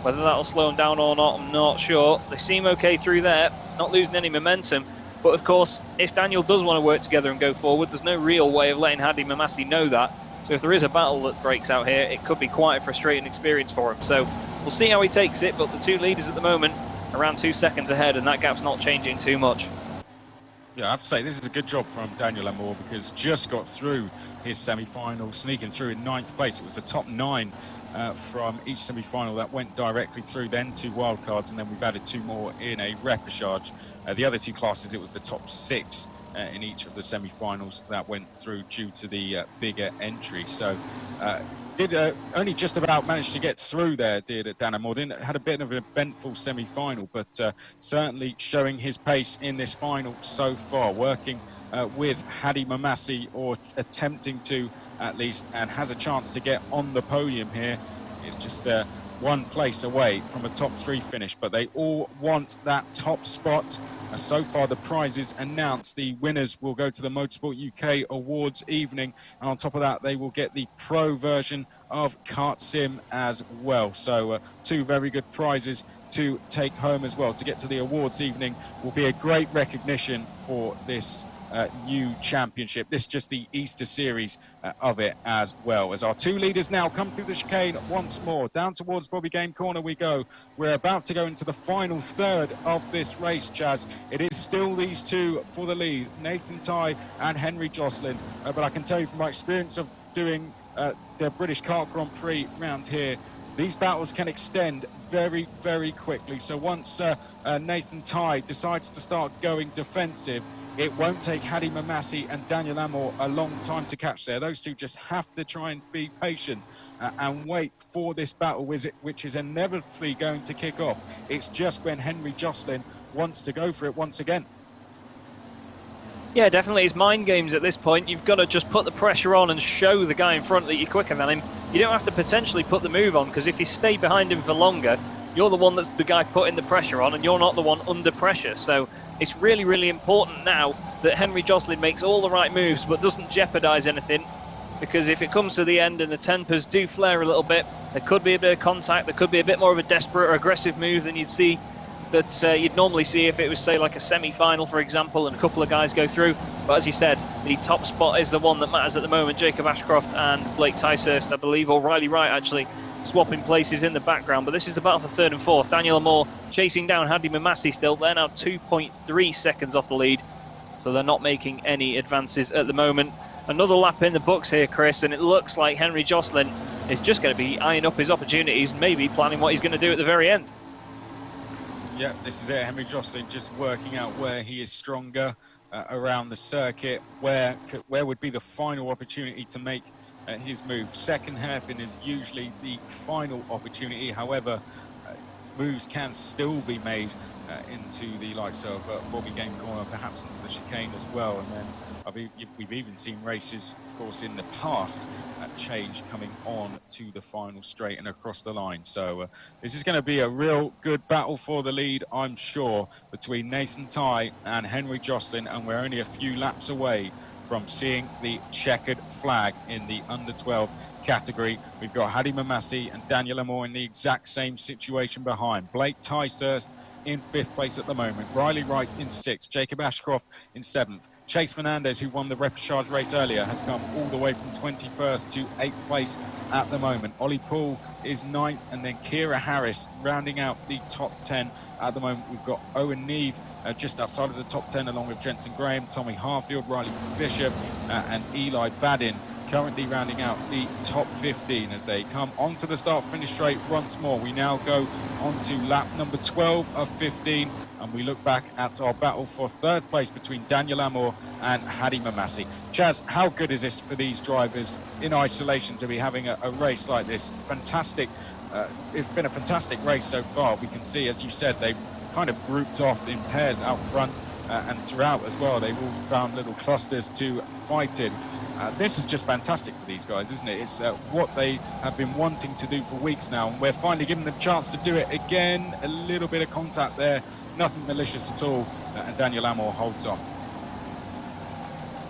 Whether that'll slow them down or not, I'm not sure. They seem okay through there, not losing any momentum. But of course, if Daniel does want to work together and go forward, there's no real way of letting Hadi Mamassi know that. So if there is a battle that breaks out here, it could be quite a frustrating experience for him. So we'll see how he takes it, but the 2 leaders at the moment around 2 seconds ahead, and that gap's not changing too much. Yeah, I have to say, this is a good job from Daniel Amour, because just got through his semi-final, sneaking through in 9th place. It was the top 9 from each semi-final that went directly through, then 2 wildcards, and then we've added 2 more in a repechage. The other 2 classes, it was the top 6 in each of the semi-finals that went through due to the bigger entry. So did only just about manage to get through there, did Dan Amour. Had a bit of an eventful semi-final, but certainly showing his pace in this final so far, working with Hadi Mamassi, or attempting to at least, and has a chance to get on the podium here. It's just 1 place away from a top 3 finish, but they all want that top spot. So far the prizes announced. The winners will go to the Motorsport UK Awards evening, and on top of that they will get the pro version of KartSim as well. So 2 very good prizes to take home as well. To get to the awards evening will be a great recognition for this new championship. This is just the Easter series of it as well. As our 2 leaders now come through the chicane once more, down towards Bobby Game Corner we go. We're about to go into the final third of this race, Chaz. It is still these 2 for the lead, Nathan Tye and Henry Jocelyn. But I can tell you from my experience of doing the British Kart Grand Prix round here, these battles can extend very, very quickly. So once Nathan Tye decides to start going defensive, it won't take Hadi Mamassi and Daniel Amor a long time to catch there. Those two just have to try and be patient and wait for this battle, which is inevitably going to kick off. It's just when Henry Jocelyn wants to go for it once again. Yeah, definitely. It's mind games at this point. You've got to just put the pressure on and show the guy in front that you're quicker than him. You don't have to potentially put the move on, because if you stay behind him for longer, you're the one that's the guy putting the pressure on, and you're not the one under pressure. So it's really, really important now that Henry Jocelyn makes all the right moves but doesn't jeopardise anything, because if it comes to the end and the tempers do flare a little bit, there could be a bit of contact, there could be a bit more of a desperate or aggressive move than you'd see that you'd normally see if it was, say, like a semi-final, for example, and a couple of guys go through. But as you said, the top spot is the one that matters at the moment. Jacob Ashcroft and Blake Ticehurst, I believe, or Riley Wright, actually, swapping places in the background. But this is the battle for third and fourth. Daniel Amor chasing down Hadi Mamassi still. They're now 2.3 seconds off the lead, so they're not making any advances at the moment. Another lap in the books here, Chris, and it looks like Henry Jocelyn is just going to be eyeing up his opportunities, maybe planning what he's going to do at the very end. Yeah, this is it. Henry Jocelyn just working out where he is stronger around the circuit, where would be the final opportunity to make his move. Second hairpin is usually the final opportunity. However, moves can still be made into the likes of Bobby Game Corner, perhaps into the chicane as well. And then we've even seen races, of course, in the past change coming on to the final straight and across the line. So this is going to be a real good battle for the lead, I'm sure, between Nathan Tye and Henry Jocelyn, and we're only a few laps away from seeing the checkered flag in the under-12 category. We've got Hadi Mamassi and Daniel Amor in the exact same situation behind. Blake Ticehurst in 5th place at the moment. Riley Wright in 6th. Jacob Ashcroft in 7th. Chase Fernandez, who won the Repechage race earlier, has come all the way from 21st to 8th place at the moment. Ollie Poole is 9th, and then Kira Harris rounding out the top 10 at the moment. We've got Owen Neve just outside of the top 10, along with Jensen Graham, Tommy Harfield, Riley Bishop, and Eli Badin, currently rounding out the top 15 as they come onto the start-finish straight once more. We now go on to lap number 12 of 15, and we look back at our battle for 3rd place between Daniel Amor and Hadi Mamassi. Chaz, how good is this for these drivers in isolation to be having a race like this? Fantastic. It's been a fantastic race so far. We can see, as you said, they've kind of grouped off in pairs out front and throughout as well. They've all found little clusters to fight in. This is just fantastic for these guys, isn't it? It's what they have been wanting to do for weeks now, and we're finally giving them a chance to do it again. A little bit of contact there, nothing malicious at all, and Daniel Amor holds on.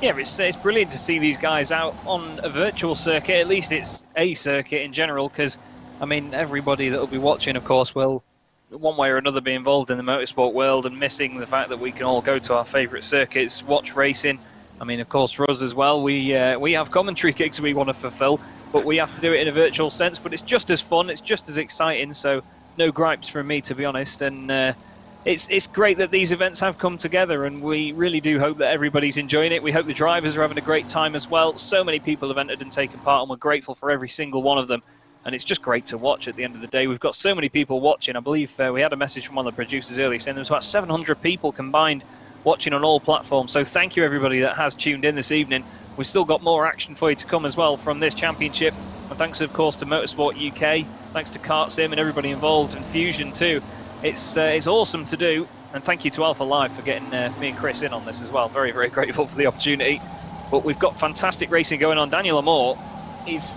Yeah, it's brilliant to see these guys out on a virtual circuit. At least it's a circuit in general, because, I mean, everybody that will be watching, of course, will one way or another be involved in the motorsport world and missing the fact that we can all go to our favourite circuits, watch racing. I mean, of course, for us as well, we have commentary gigs we want to fulfil, but we have to do it in a virtual sense. But it's just as fun, it's just as exciting, so no gripes from me, to be honest. And it's great that these events have come together, and we really do hope that everybody's enjoying it. We hope the drivers are having a great time as well. So many people have entered and taken part, and we're grateful for every single one of them. And it's just great to watch at the end of the day. We've got so many people watching. I believe we had a message from one of the producers earlier saying there was about 700 people combined watching on all platforms. So thank you everybody that has tuned in this evening. We've still got more action for you to come as well from this championship. And thanks of course to Motorsport UK, thanks to KartSim and everybody involved, and Fusion too. It's awesome to do, and thank you to Alpha Live for getting me and Chris in on this as well. Very, very grateful for the opportunity. But we've got fantastic racing going on. Daniel Amor, he's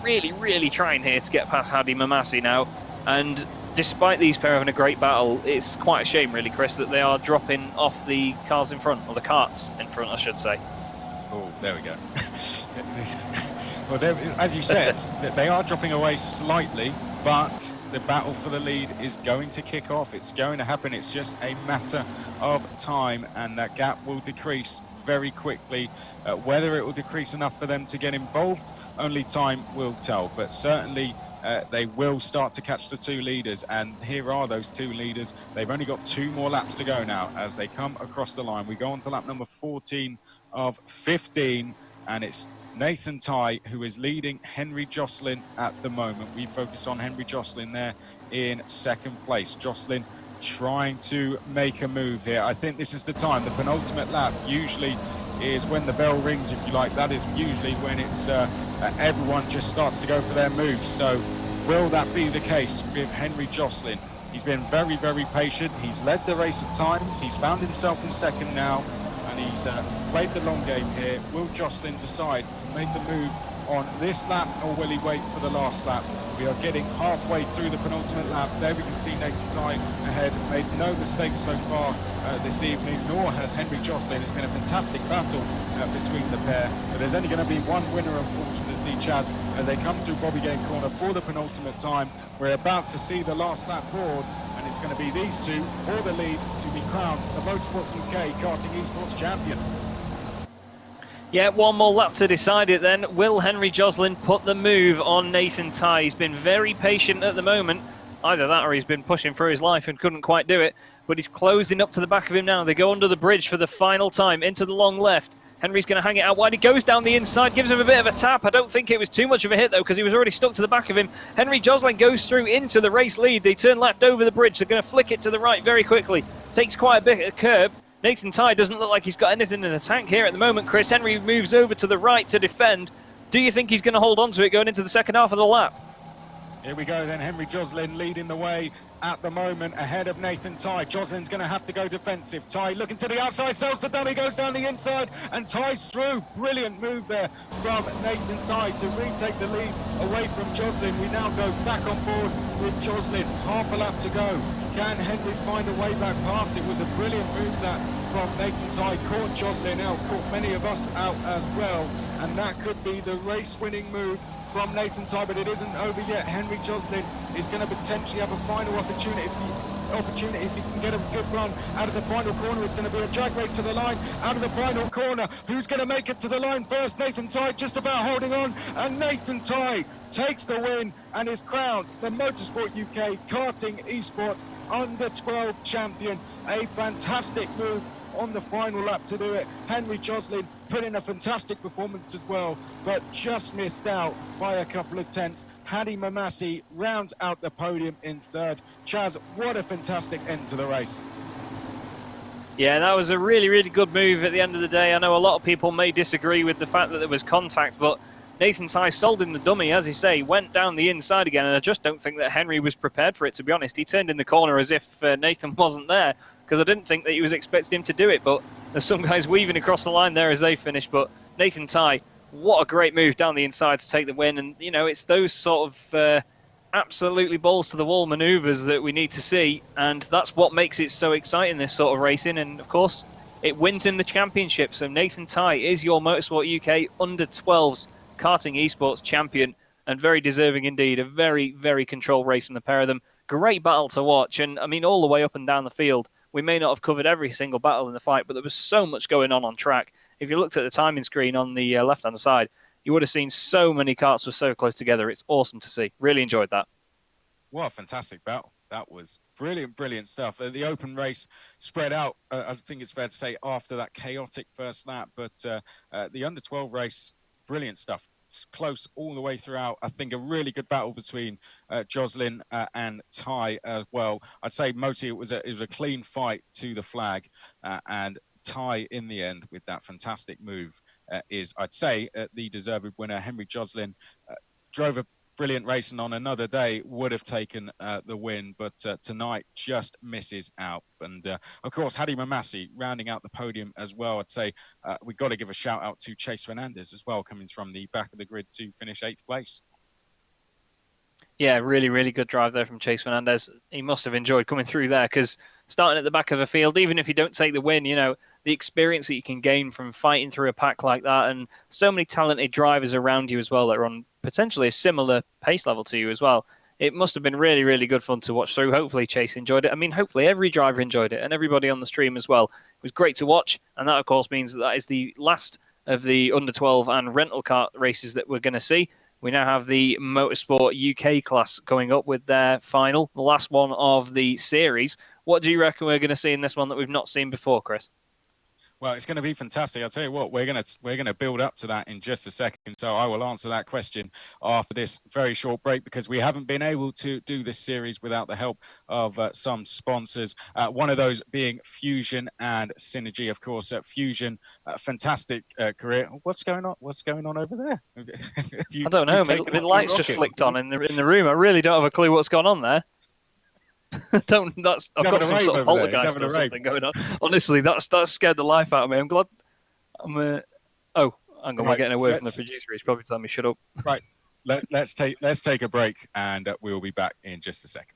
really, really trying here to get past Hadi Mamassi now, and despite these pair having a great battle, it's quite a shame, really, Chris, that they are dropping off the cars in front, or the carts in front, I should say. Oh, there we go. Well, as you said, they are dropping away slightly, but the battle for the lead is going to kick off. It's going to happen. It's just a matter of time, and that gap will decrease very quickly. Whether it will decrease enough for them to get involved, only time will tell. But certainly they will start to catch the two leaders, and here are those two leaders. They've only got 2 more laps to go now as they come across the line. We go on to lap number 14 of 15, and it's Nathan Tye who is leading Henry Jocelyn at the moment. We focus on Henry Jocelyn there in 2nd place. Jocelyn trying to make a move here. I think this is the time. The penultimate lap usually is when the bell rings, if you like. That is usually when it's everyone just starts to go for their moves. So will that be the case with Henry Josselin? He's been very, very patient. He's led the race at times. He's found himself in second now, and he's played the long game here. Will Josselin decide to make the move on this lap, or will he wait for the last lap? We are getting halfway through the penultimate lap. There we can see Nathan Tighe ahead, made no mistakes so far this evening, nor has Henry Josselin. It's been a fantastic battle between the pair, but there's only going to be one winner, unfortunately, Chaz, as they come through Bobby Game Corner for the penultimate time. We're about to see the last lap board, and it's going to be these two for the lead to be crowned the Motorsport UK Karting Esports champion. Yeah, one more lap to decide it then. Will Henry Josselin put the move on Nathan Tighe? He's been very patient at the moment. Either that or he's been pushing for his life and couldn't quite do it. But he's closing up to the back of him now. They go under the bridge for the final time into the long left. Henry's going to hang it out wide. He goes down the inside, gives him a bit of a tap. I don't think it was too much of a hit, though, because he was already stuck to the back of him. Henry Josselin goes through into the race lead. They turn left over the bridge. They're going to flick it to the right very quickly. Takes quite a bit of curb. Nathan Tighe doesn't look like he's got anything in the tank here at the moment, Chris. Henry moves over to the right to defend. Do you think he's going to hold on to it going into the second half of the lap? Here we go then, Henry Josselin leading the way at the moment ahead of Nathan Tighe. Josselin's going to have to go defensive. Tighe looking to the outside, sells the dummy, goes down the inside and ties through. Brilliant move there from Nathan Tighe to retake the lead away from Josselin. We now go back on board with Josselin. Half a lap to go. Can Henry find a way back past? It was a brilliant move that from Nathan Tighe. Caught Josselin out, caught many of us out as well. And that could be the race-winning move from Nathan Tighe, but it isn't over yet. Henry Josselin is going to potentially have a final opportunity if he can get a good run out of the final corner. It's going to be a drag race to the line out of the final corner. Who's going to make it to the line first? Nathan Tighe just about holding on, and Nathan Tighe takes the win and is crowned the Motorsport UK Karting Esports Under 12 champion. A fantastic move on the final lap to do it. Henry Josselin put in a fantastic performance as well, but just missed out by a couple of tenths. Hadi Mamasi rounds out the podium in third. Chaz, what a fantastic end to the race. Yeah, that was a really, really good move at the end of the day. I know a lot of people may disagree with the fact that there was contact, but Nathan Tighe sold in the dummy, as you say, went down the inside again, and I just don't think that Henry was prepared for it, to be honest. He turned in the corner as if Nathan wasn't there, because I didn't think that he was expecting him to do it, but there's some guys weaving across the line there as they finish. But Nathan Tighe, what a great move down the inside to take the win, and you know, it's those sort of absolutely balls to the wall maneuvers that we need to see, and that's what makes it so exciting, this sort of racing. And of course it wins him the championship. So Nathan Tighe is your Motorsport UK Under 12s Karting Esports champion, and very deserving indeed. A very, very controlled race from the pair of them. Great battle to watch, and I mean, all the way up and down the field. We may not have covered every single battle in the fight, but there was so much going on track. If you looked at the timing screen on the left-hand side, you would have seen so many karts were so close together. It's awesome to see. Really enjoyed that. What a fantastic battle. That was brilliant, brilliant stuff. The open race spread out, I think it's fair to say, after that chaotic first lap. But the under 12 race, brilliant stuff. It's close all the way throughout. I think a really good battle between Josselin and Tighe as well. I'd say mostly it was a clean fight to the flag. And Tighe, in the end, with that fantastic move, is, I'd say, the deserved winner. Henry Josselin drove a brilliant race, and on another day would have taken the win, but tonight just misses out. And of course, Hadi Mamasi rounding out the podium as well. I'd say we've got to give a shout out to Chase Fernandez as well, coming from the back of the grid to finish 8th place. Yeah, really, really good drive there from Chase Fernandez. He must have enjoyed coming through there, because starting at the back of the field, even if you don't take the win, you know, the experience that you can gain from fighting through a pack like that, and so many talented drivers around you as well that are on potentially a similar pace level to you as well. It must have been really, really good fun to watch through. Hopefully Chase enjoyed it. I mean, hopefully every driver enjoyed it, and everybody on the stream as well. It was great to watch, and that, of course, means that is the last of the under 12 and rental car races that we're going to see. We now have the Motorsport UK class going up with their final, the last one of the series. What do you reckon we're going to see in this one that we've not seen before, Chris? Well, it's going to be fantastic. I'll tell you what, we're going to build up to that in just a second. So I will answer that question after this very short break, because we haven't been able to do this series without the help of some sponsors. One of those being Fusion and Synergy, of course. Fusion, fantastic career. What's going on? What's going on over there? I don't know. My lights just flicked on in the room. I really don't have a clue what's going on there. I've got some sort of poltergeist or something going on. Honestly, that's scared the life out of me. I'm glad. Hang on, we're getting a word from the producer. He's probably telling me shut up. Right, let's take a break, and we'll be back in just a second.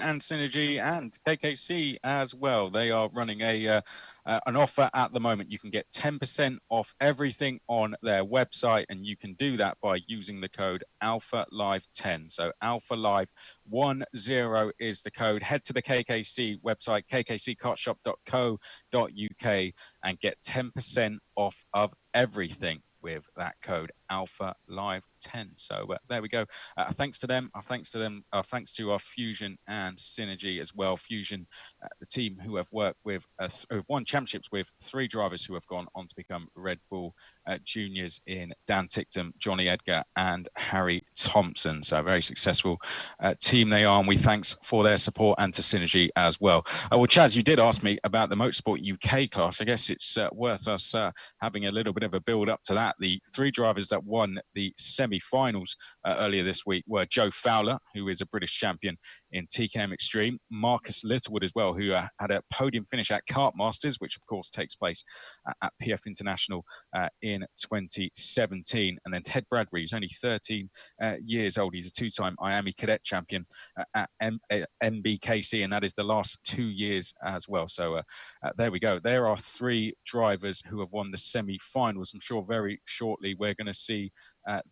And Synergy and KKC as well. They are running an offer at the moment. You can get 10% off everything on their website, and you can do that by using the code AlphaLive10. So AlphaLive10 is the code. Head to the KKC website, kkckartshop.co.uk, and get 10% off of everything with that code AlphaLive10. So there we go. Thanks to them. Thanks to our Fusion and Synergy as well. Fusion, the team who have worked with who've won championships with 3 drivers who have gone on to become Red Bull juniors in Dan Ticktum, Johnny Edgar, and Harry Thompson. So a very successful team they are, and we thanks for their support, and to Synergy as well. Well, Chaz, you did ask me about the Motorsport UK class. I guess it's worth us having a little bit of a build up to that. The 3 drivers that won the semi-finals earlier this week were Joe Fowler, who is a British champion in TKM Extreme, Marcus Littlewood as well, who had a podium finish at Kart Masters, which of course takes place at PF International in 2017, and then Ted Bradbury, who's only 13 years old. He's a 2-time Miami Cadet champion at MBKC, and that is the last 2 years as well. So there we go. There are 3 drivers who have won the semi-finals. I'm sure very shortly we're going to see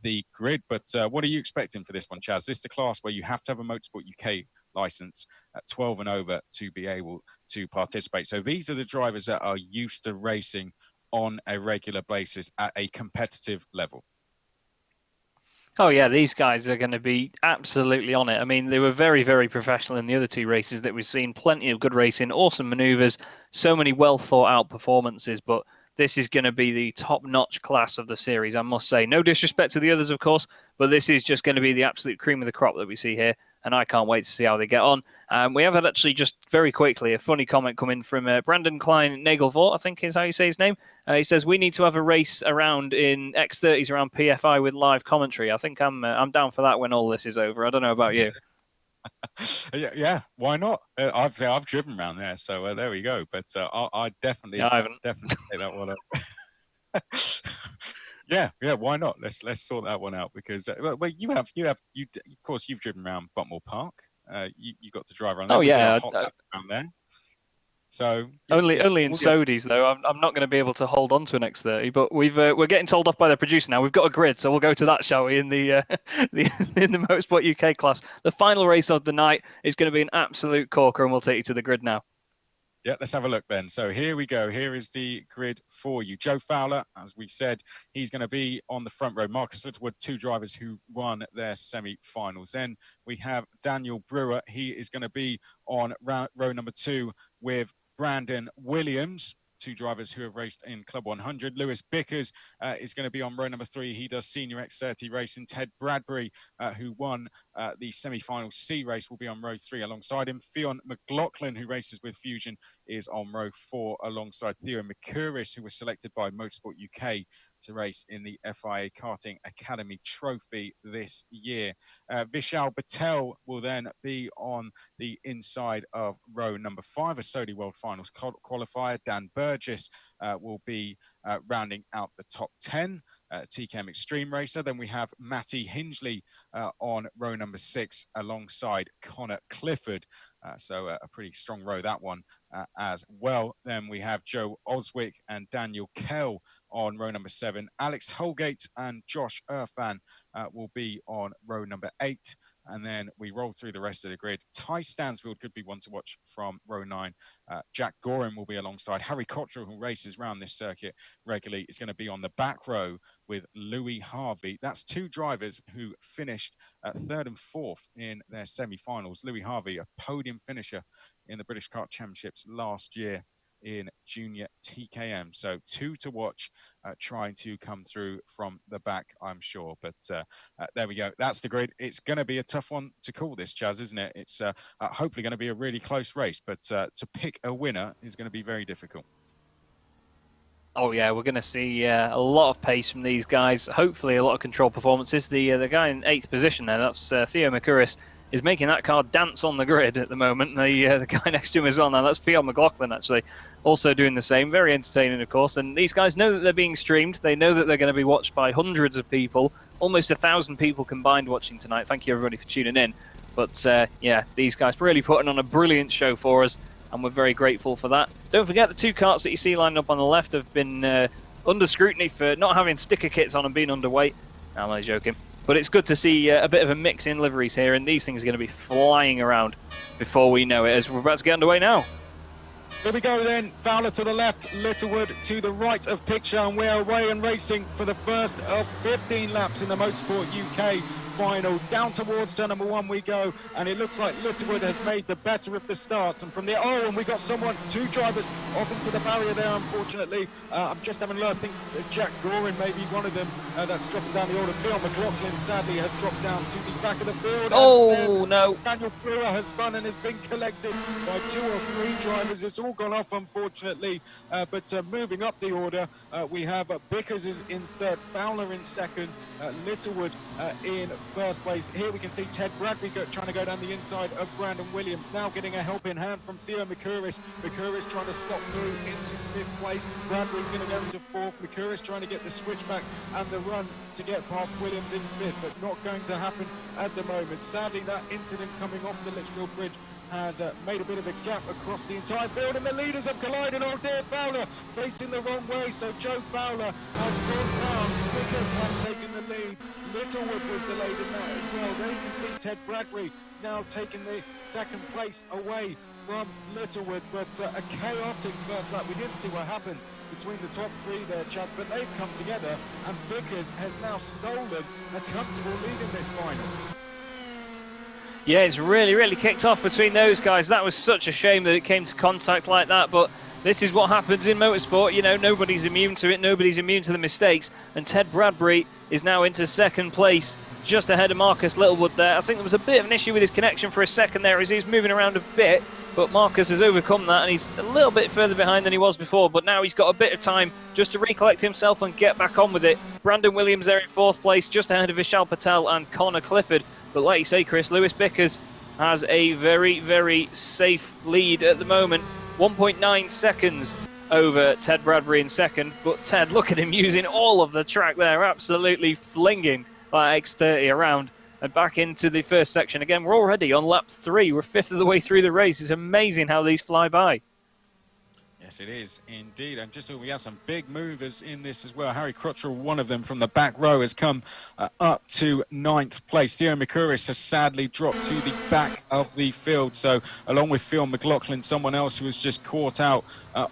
the grid, but what are you expecting for this one, Chaz? This is the class where you have to have a Motorsport UK license at 12 and over to be able to participate. So these are the drivers that are used to racing on a regular basis at a competitive level. Oh yeah, these guys are going to be absolutely on it. I mean, they were very, very professional in the other 2 races that we've seen. Plenty of good racing, awesome maneuvers, so many well thought out performances, but this is going to be the top-notch class of the series, I must say. No disrespect to the others, of course, but this is just going to be the absolute cream of the crop that we see here, and I can't wait to see how they get on. We have had actually just very quickly a funny comment coming from Brandon Klein Nagelvort, I think is how you say his name. He says, we need to have a race around in X30s around PFI with live commentary. I think I'm down for that when all this is over. I don't know about you. Yeah, why not? I've driven around there, so there we go. But I definitely take that one up. yeah, why not? Let's sort that one out, because well, you of course you've driven around Butmore Park. You got to drive around there. Oh yeah, around there. So only in Sodis though. I'm not going to be able to hold on to an X30, but we're getting told off by the producer now. We've got a grid, so we'll go to that, shall we? In the in the Motorsport UK class, the final race of the night is going to be an absolute corker, and we'll take you to the grid now. Yeah, let's have a look then. So here we go. Here is the grid for you. Joe Fowler, as we said, he's going to be on the front row. Marcus Littlewood, 2 drivers who won their semi-finals. Then we have Daniel Brewer. He is going to be on row number 2 with Brandon Williams, 2 drivers who have raced in Club 100. Lewis Bickers is going to be on row number 3. He does senior X30 racing. Ted Bradbury, who won the semi-final C race, will be on row 3 alongside him. Fionn McLaughlin, who races with Fusion, is on row 4 alongside Theo Mercouris, who was selected by Motorsport UK to race in the FIA Karting Academy Trophy this year. Vishal Patel will then be on the inside of row number 5, a Sodi World Finals qualifier. Dan Burgess will be rounding out the top 10. TKM Extreme Racer. Then we have Matty Hingley on row number 6 alongside Connor Clifford. So a pretty strong row, that one as well. Then we have Joe Oswick and Daniel Kell on row number 7. Alex Holgate and Josh Irfan will be on row number 8. And then we roll through the rest of the grid. Ty Stansfield could be one to watch from row 9. Jack Gorin will be alongside Harry Cottrell, who races around this circuit regularly. Is going to be on the back row with Louis Harvey. That's 2 drivers who finished at 3rd and 4th in their semi-finals. Louis Harvey, a podium finisher in the British Kart Championships last year in junior TKM. So 2 to watch, trying to come through from the back, I'm sure. But there we go. That's the grid. It's going to be a tough one to call this, Chaz, isn't it? It's hopefully going to be a really close race, but to pick a winner is going to be very difficult. Oh yeah, we're going to see a lot of pace from these guys. Hopefully a lot of control performances. The guy in 8th position there, that's Theo McCurris, is making that car dance on the grid at the moment. The guy next to him as well now, that's Theo McLaughlin actually, also doing the same. Very entertaining, of course. And these guys know that they're being streamed. They know that they're going to be watched by hundreds of people, almost 1,000 people combined watching tonight. Thank you everybody for tuning in. But yeah, these guys really putting on a brilliant show for us, and we're very grateful for that. Don't forget the 2 karts that you see lined up on the left have been under scrutiny for not having sticker kits on and being underweight. No, I'm only joking. But it's good to see a bit of a mix in liveries here, and these things are going to be flying around before we know it, as we're about to get underway now. Here we go then, Fowler to the left, Littlewood to the right of picture, and we're away and racing for the first of 15 laps in the Motorsport UK final. Down towards turn number 1 we go, and it looks like Littlewood has made the better of the starts. And from there, and we got 2 drivers off into the barrier there, unfortunately. I'm just having a look. I think Jack Gorin may be one of them that's dropping down the order. Phil McLaughlin sadly has dropped down to the back of the field. Oh, no. Daniel Brewer has spun and has been collected by 2 or 3 drivers. It's all gone off, unfortunately. But moving up the order, we have Bickers is in 3rd, Fowler in 2nd, Littlewood in 1st place. Here we can see Ted Bradbury trying to go down the inside of Brandon Williams, now getting a helping hand from Theo McCurris. McCurris trying to slot through into 5th place. Bradbury's going to go into 4th. McCurris trying to get the switchback and the run to get past Williams in 5th, but not going to happen at the moment. Sadly, that incident coming off the Litchfield Bridge has made a bit of a gap across the entire field, and the leaders have collided. Oh dear, Fowler facing the wrong way, so Joe Fowler has gone down. Vickers has taken the lead. Littlewood was delayed in that as well. There you can see Ted Bradbury now taking the 2nd place away from Littlewood, but a chaotic first lap. We didn't see what happened between the top 3 there, Chaz, but they've come together, and Vickers has now stolen a comfortable lead in this final. Yeah, it's really kicked off between those guys. That was such a shame that it came to contact like that, but this is what happens in motorsport. You know, nobody's immune to it, nobody's immune to the mistakes, and Ted Bradbury is now into 2nd place, just ahead of Marcus Littlewood there. I think there was a bit of an issue with his connection for a second there as he was moving around a bit, but Marcus has overcome that, and he's a little bit further behind than he was before, but now he's got a bit of time just to recollect himself and get back on with it. Brandon Williams there in 4th place, just ahead of Vishal Patel and Connor Clifford. But like you say, Chris, Lewis Bickers has a very safe lead at the moment. 1.9 seconds over Ted Bradbury in 2nd. But Ted, look at him using all of the track there, absolutely flinging that X30 around and back into the 1st section. Again, we're already on lap 3. We're 5th of the way through the race. It's amazing how these fly by. Yes, it is indeed. And just so we have some big movers in this as well. Harry Crutchell, one of them from the back row, has come up to 9th place. Theo McCurris has sadly dropped to the back of the field. So along with Phil McLaughlin, someone else who was just caught out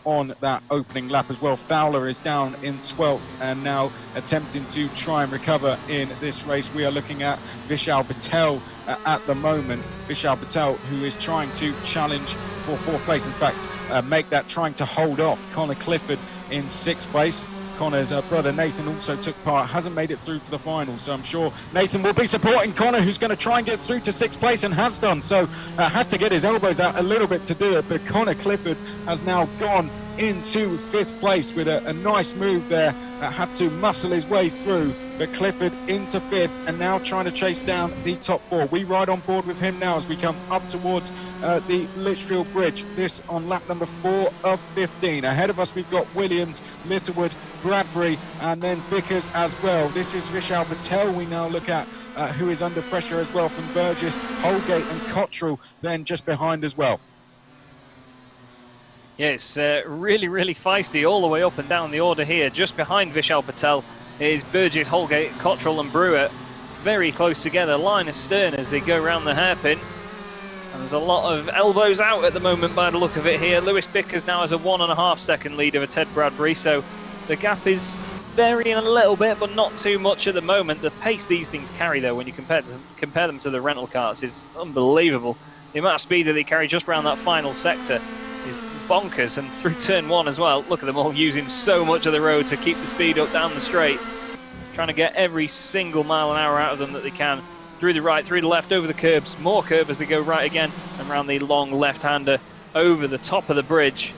on that opening lap as well. Fowler is down in 12th and now attempting to try and recover in this race. We are looking at Vishal Patel at the moment. Vishal Patel, who is trying to challenge for 4th place. In fact, make that, trying to hold off Connor Clifford in 6th place. Connor's brother Nathan also took part, hasn't made it through to the final, so I'm sure Nathan will be supporting Connor, who's going to try and get through to 6th place and has done. So had to get his elbows out a little bit to do it, but Connor Clifford has now gone into 5th place with a nice move there. Had to muscle his way through, but Clifford into 5th and now trying to chase down the top 4. We ride on board with him now as we come up towards the Litchfield Bridge. This on lap number 4 of 15. Ahead of us we've got Williams, Littlewood, Bradbury and then Vickers as well. This is Vishal Patel we now look at, who is under pressure as well from Burgess, Holgate and Cottrell then just behind as well. Yeah, it's really, really feisty all the way up and down the order here. Just behind Vishal Patel is Burgess, Holgate, Cottrell and Brewer. Very close together, line astern as they go around the hairpin. And there's a lot of elbows out at the moment by the look of it here. Lewis Bickers now has a 1.5 second lead over Ted Bradbury, so the gap is varying a little bit, but not too much at the moment. The pace these things carry, though, when you compare them to the rental carts, is unbelievable. The amount of speed that they carry just around that final sector is bonkers, and through turn 1 as well. Look at them all using so much of the road to keep the speed up down the straight, trying to get every single mile an hour out of them that they can. Through the right, through the left, over the curbs, more curb as they go right again, and round the long left-hander over the top of the bridge.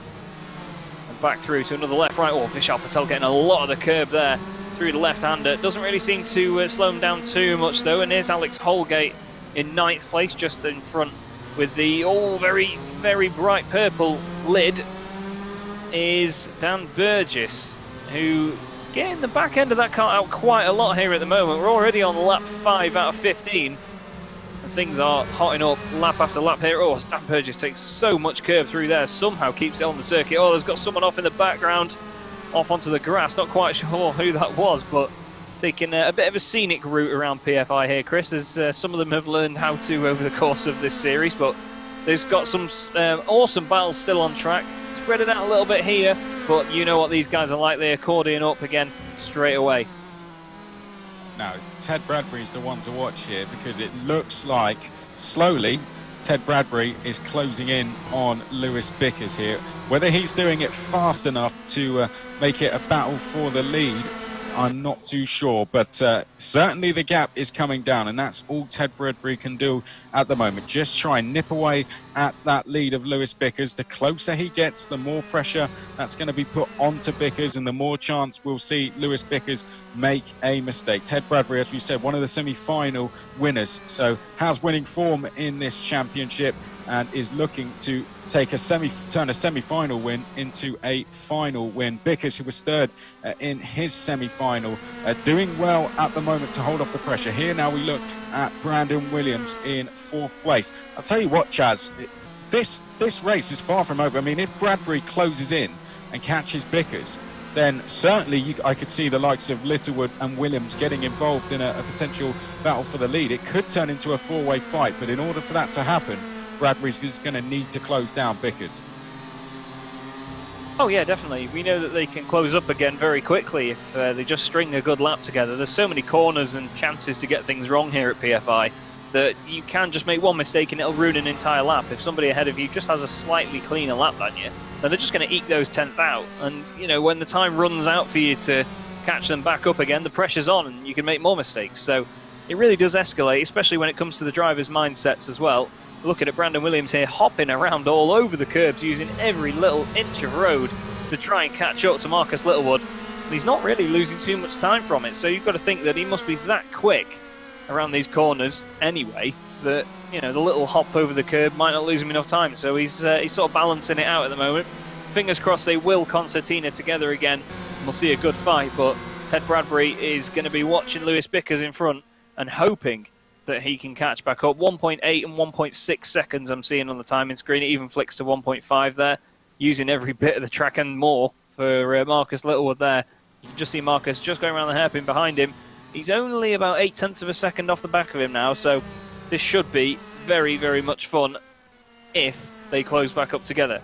And back through to another left, right. Oh, Vishal Patel getting a lot of the curb there through the left-hander. Doesn't really seem to slow him down too much, though. And here's Alex Holgate in 9th place, just in front with the very, very bright purple lid is Dan Burgess, who's getting the back end of that car out quite a lot here at the moment. We're already on lap 5 out of 15. And things are hotting up lap after lap here. Oh, Dan Burgess takes so much curve through there, somehow keeps it on the circuit. Oh, there's got someone off in the background, off onto the grass. Not quite sure who that was, but taking a bit of a scenic route around PFI here, Chris, as some of them have learned how to over the course of this series. But they've got some awesome battles still on track. Spread it out a little bit here, but you know what these guys are like. They accordion up again straight away. Now, Ted Bradbury's the one to watch here, because it looks like slowly Ted Bradbury is closing in on Lewis Bickers here. Whether he's doing it fast enough to make it a battle for the lead, I'm not too sure, but certainly the gap is coming down, and that's all Ted Bradbury can do at the moment. Just try and nip away at that lead of Lewis Bickers. The closer he gets, the more pressure that's going to be put onto Bickers, and the more chance we'll see Lewis Bickers make a mistake. Ted Bradbury, as we said, one of the semi-final winners, so has winning form in this championship and is looking to take turn a semi-final win into a final win. Bickers, who was third in his semi-final, doing well at the moment to hold off the pressure. Here now we look at Brandon Williams in 4th place. I'll tell you what, Chaz, this race is far from over. I mean, if Bradbury closes in and catches Bickers, then certainly I could see the likes of Littlewood and Williams getting involved in a potential battle for the lead. It could turn into a 4-way fight, but in order for that to happen, Bradbury's just going to need to close down Bickers. Oh yeah, definitely. We know that they can close up again very quickly if they just string a good lap together. There's so many corners and chances to get things wrong here at PFI that you can just make one mistake and it'll ruin an entire lap. If somebody ahead of you just has a slightly cleaner lap than you, then they're just going to eke those 10th out. And, you know, when the time runs out for you to catch them back up again, the pressure's on and you can make more mistakes. So it really does escalate, especially when it comes to the drivers' mindsets as well. Looking at Brandon Williams here, hopping around all over the curbs, using every little inch of road to try and catch up to Marcus Littlewood. And he's not really losing too much time from it, so you've got to think that he must be that quick around these corners anyway, that, you know, the little hop over the curb might not lose him enough time. So he's sort of balancing it out at the moment. Fingers crossed they will concertina together again, and we'll see a good fight. But Ted Bradbury is going to be watching Lewis Bickers in front and hoping that he can catch back up. 1.8 and 1.6 seconds I'm seeing on the timing screen. It even flicks to 1.5 there, using every bit of the track and more for Marcus Littlewood there. You can just see Marcus just going around the hairpin behind him. He's only about 0.8 of a second off the back of him now, so this should be very, very much fun if they close back up together.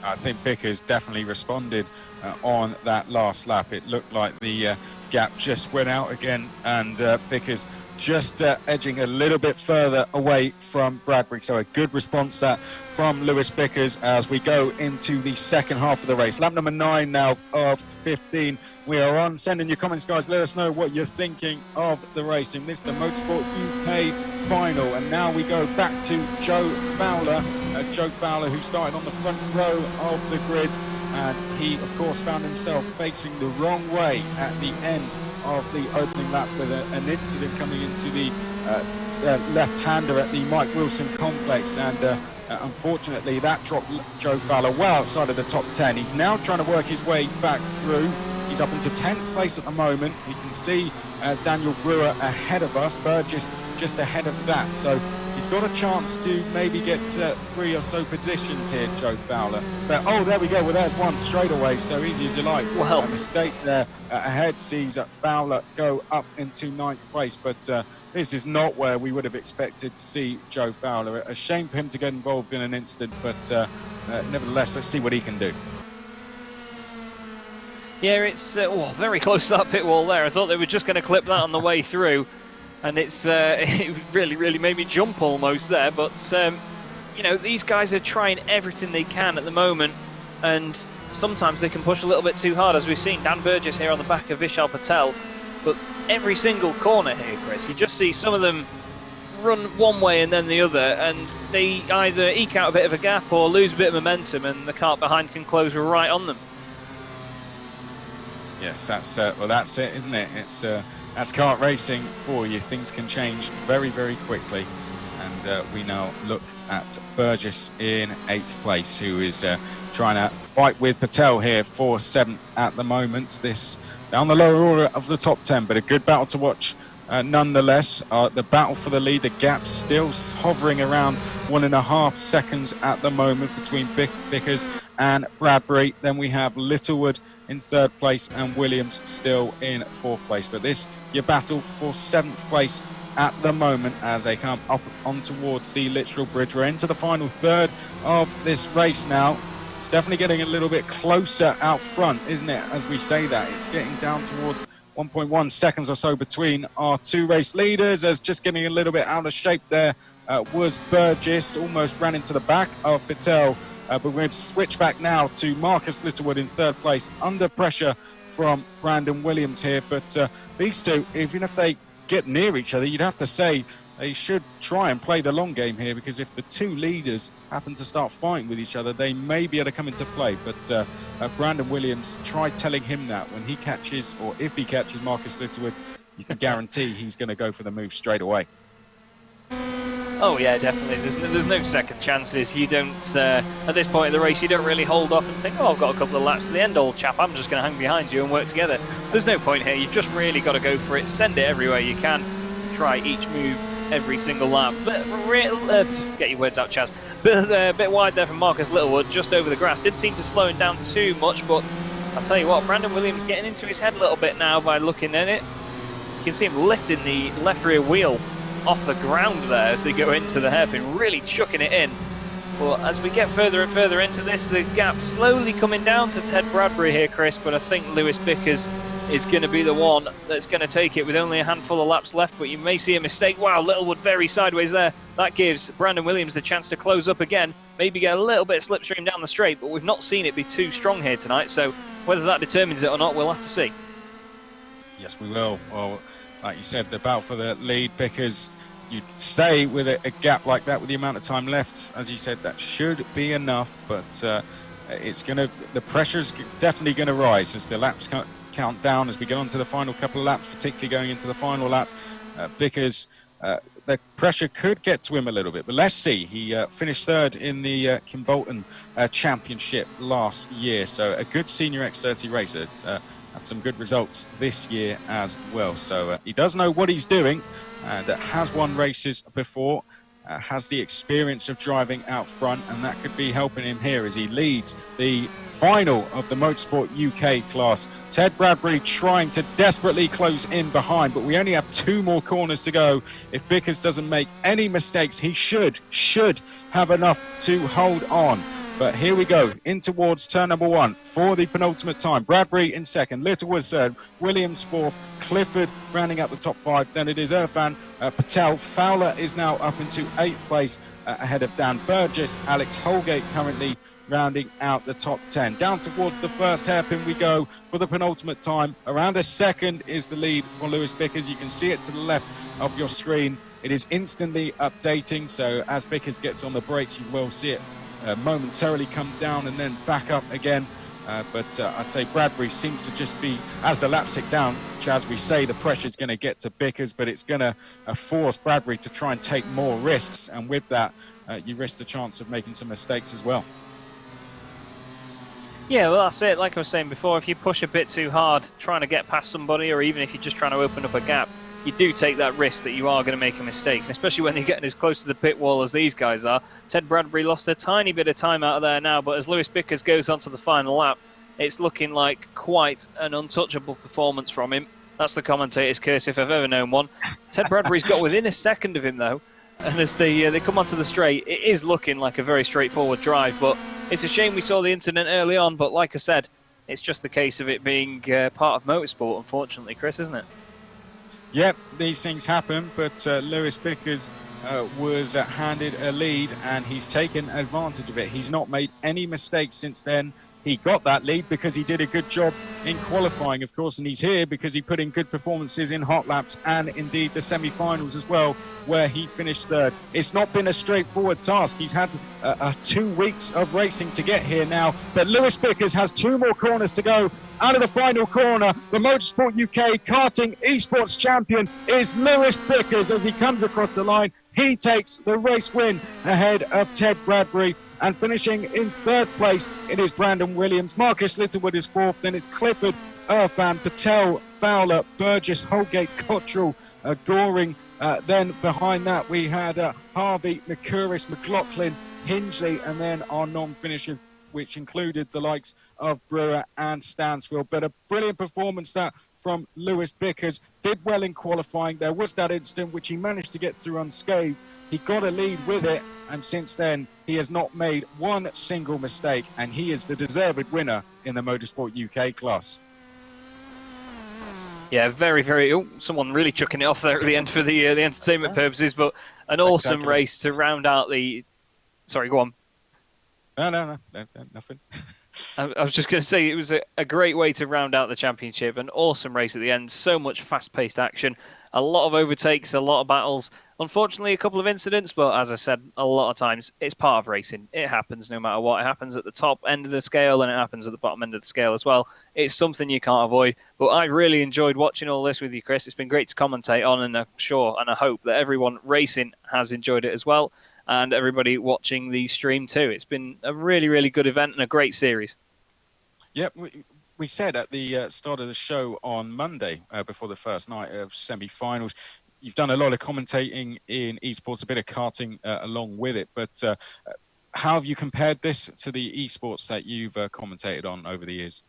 I think Bickers definitely responded on that last lap. It looked like the gap just went out again, and Bickers just edging a little bit further away from Bradbury. So a good response that from Lewis Bickers as we go into the second half of the race. Lap number 9 now of 15. We are on. Send in your comments, guys. Let us know what you're thinking of the racing. This is the Motorsport UK final. And now we go back to Joe Fowler. Joe Fowler, who started on the front row of the grid. And he, of course, found himself facing the wrong way at the end of the opening lap with an incident coming into the left-hander at the Mike Wilson complex, and unfortunately that dropped Joe Fowler well outside of the top 10. He's now trying to work his way back through. He's up into 10th place at the moment. You can see Daniel Brewer ahead of us, Burgess just ahead of that. So he's got a chance to maybe get 3 or so positions here, Joe Fowler. But, oh, there we go. Well, there's one straight away, so easy as you like. Well, a mistake there ahead sees Fowler go up into 9th place. But this is not where we would have expected to see Joe Fowler. A shame for him to get involved in an incident, but nevertheless, let's see what he can do. Yeah, it's very close to that pit wall there. I thought they were just going to clip that on the way through. And it really made me jump almost there. But, you know, these guys are trying everything they can at the moment. And sometimes they can push a little bit too hard, as we've seen Dan Burgess here on the back of Vishal Patel. But every single corner here, Chris, you just see some of them run one way and then the other. And they either eke out a bit of a gap or lose a bit of momentum, and the cart behind can close right on them. Yes, that's it, isn't it? It's that's kart racing for you. Things can change very, very quickly. And we now look at Burgess in 8th place, who is trying to fight with Patel here for 7th at the moment. This down the lower order of the top 10, but a good battle to watch nonetheless. The battle for the lead, the gap still hovering around 1.5 seconds at the moment between Bickers and Bradbury. Then we have Littlewood in 3rd place and Williams still in 4th place. But this, your battle for 7th place at the moment as they come up on towards the Litchfield Bridge. We're into the final third of this race now. It's definitely getting a little bit closer out front, isn't it? As we say that, it's getting down towards 1.1 seconds or so between our 2 race leaders. As just getting a little bit out of shape there was Burgess, almost ran into the back of Patel. But we're going to switch back now to Marcus Littlewood in 3rd place, under pressure from Brandon Williams here. But these two, even if they get near each other, you'd have to say they should try and play the long game here, because if the 2 leaders happen to start fighting with each other, they may be able to come into play. But Brandon Williams, try telling him that when he catches, or if he catches Marcus Littlewood, you can guarantee he's going to go for the move straight away. Oh yeah, definitely. There's no second chances. You don't, at this point in the race, you don't really hold off and think, oh, I've got a couple of laps to the end, old chap, I'm just going to hang behind you and work together. There's no point here. You've just really got to go for it, send it everywhere you can, try each move every single lap. But get your words out, Chaz. A bit wide there from Marcus Littlewood, just over the grass. Didn't seem to slow him down too much, but I'll tell you what, Brandon Williams getting into his head a little bit now by looking at it. You can see him lifting the left rear wheel off the ground there as they go into the hairpin, really chucking it in. But as we get further and further into this, the gap slowly coming down to Ted Bradbury here, Chris, but I think Lewis Bickers is going to be the one that's going to take it with only a handful of laps left. But you may see a mistake. Wow, Littlewood very sideways there. That gives Brandon Williams the chance to close up again, maybe get a little bit of slipstream down the straight, but we've not seen it be too strong here tonight, so whether that determines it or not, we'll have to see. Yes, we will. Well, like you said, the battle for the lead, Bickers, you'd say with a gap like that, with the amount of time left, as you said, that should be enough, but the pressure's definitely going to rise as the laps count down as we get on to the final couple of laps, particularly going into the final lap. Bickers, the pressure could get to him a little bit, but let's see. He finished 3rd in the Kim Bolton Championship last year, so a good senior X30 racer. Had some good results this year as well, so he does know what he's doing, and has won races before, has the experience of driving out front, and that could be helping him here as he leads the final of the Motorsport UK class. Ted Bradbury trying to desperately close in behind, but we only have 2 more corners to go. If Bickers doesn't make any mistakes, he should have enough to hold on. But here we go, in towards turn number 1 for the penultimate time. Bradbury in second, Littlewood third, Williams fourth, Clifford rounding out the top 5. Then it is Irfan Patel. Fowler is now up into 8th place ahead of Dan Burgess. Alex Holgate currently rounding out the top 10. Down towards the first hairpin we go for the penultimate time. Around a second is the lead for Lewis Bickers. You can see it to the left of your screen. It is instantly updating, so as Bickers gets on the brakes, you will see it momentarily come down and then back up again. But I'd say Bradbury seems to just be, as the laps tick down, Chaz, we say the pressure's going to get to Bickers, but it's going to force Bradbury to try and take more risks. And with that, you risk the chance of making some mistakes as well. Yeah, well, that's it. Like I was saying before, if you push a bit too hard trying to get past somebody, or even if you're just trying to open up a gap, you do take that risk that you are going to make a mistake, and especially when you're getting as close to the pit wall as these guys are. Ted Bradbury lost a tiny bit of time out of there now, but as Lewis Bickers goes on to the final lap, it's looking like quite an untouchable performance from him. That's the commentator's curse if I've ever known one. Ted Bradbury's got within a second of him, though, and as they come onto the straight, it is looking like a very straightforward drive, but it's a shame we saw the incident early on, but like I said, it's just the case of it being part of motorsport, unfortunately, Chris, isn't it? Yep, these things happen, but Lewis Bickers was handed a lead and he's taken advantage of it. He's not made any mistakes since then. He got that lead because he did a good job in qualifying, of course, and he's here because he put in good performances in hot laps and indeed the semi-finals as well, where he finished third. It's not been a straightforward task. He's had 2 weeks of racing to get here now, but Lewis Bickers has 2 more corners to go. Out of the final corner, the Motorsport UK Karting Esports champion is Lewis Bickers as he comes across the line. He takes the race win ahead of Ted Bradbury. And finishing in 3rd place, it is Brandon Williams. Marcus Littlewood is 4th. Then it's Clifford, Irfan, Patel, Fowler, Burgess, Holgate, Cottrell, Goring. Then behind that, we had Harvey, McCurris, McLaughlin, Hingley, and then our non-finishers, which included the likes of Brewer and Stansfield. But a brilliant performance that from Lewis Bickers. Did well in qualifying. There was that incident which he managed to get through unscathed. He got a lead with it, and since then he has not made one single mistake, and he is the deserved winner in the Motorsport UK class. Yeah, very, very... Oh, someone really chucking it off there at the end for the entertainment purposes, but an awesome race to round out the... Sorry, go on. No, nothing. I was just going to say, it was a great way to round out the championship. An awesome race at the end. So much fast-paced action. A lot of overtakes, a lot of battles. Unfortunately, a couple of incidents, but as I said, a lot of times, it's part of racing. It happens no matter what. It happens at the top end of the scale, and it happens at the bottom end of the scale as well. It's something you can't avoid. But I really enjoyed watching all this with you, Chris. It's been great to commentate on, and I'm sure and I hope that everyone racing has enjoyed it as well, and everybody watching the stream too. It's been a really, really good event and a great series. Yep, we said at the start of the show on Monday, before the first night of semi-finals, you've done a lot of commentating in esports, a bit of karting along with it, but how have you compared this to the esports that you've commentated on over the years?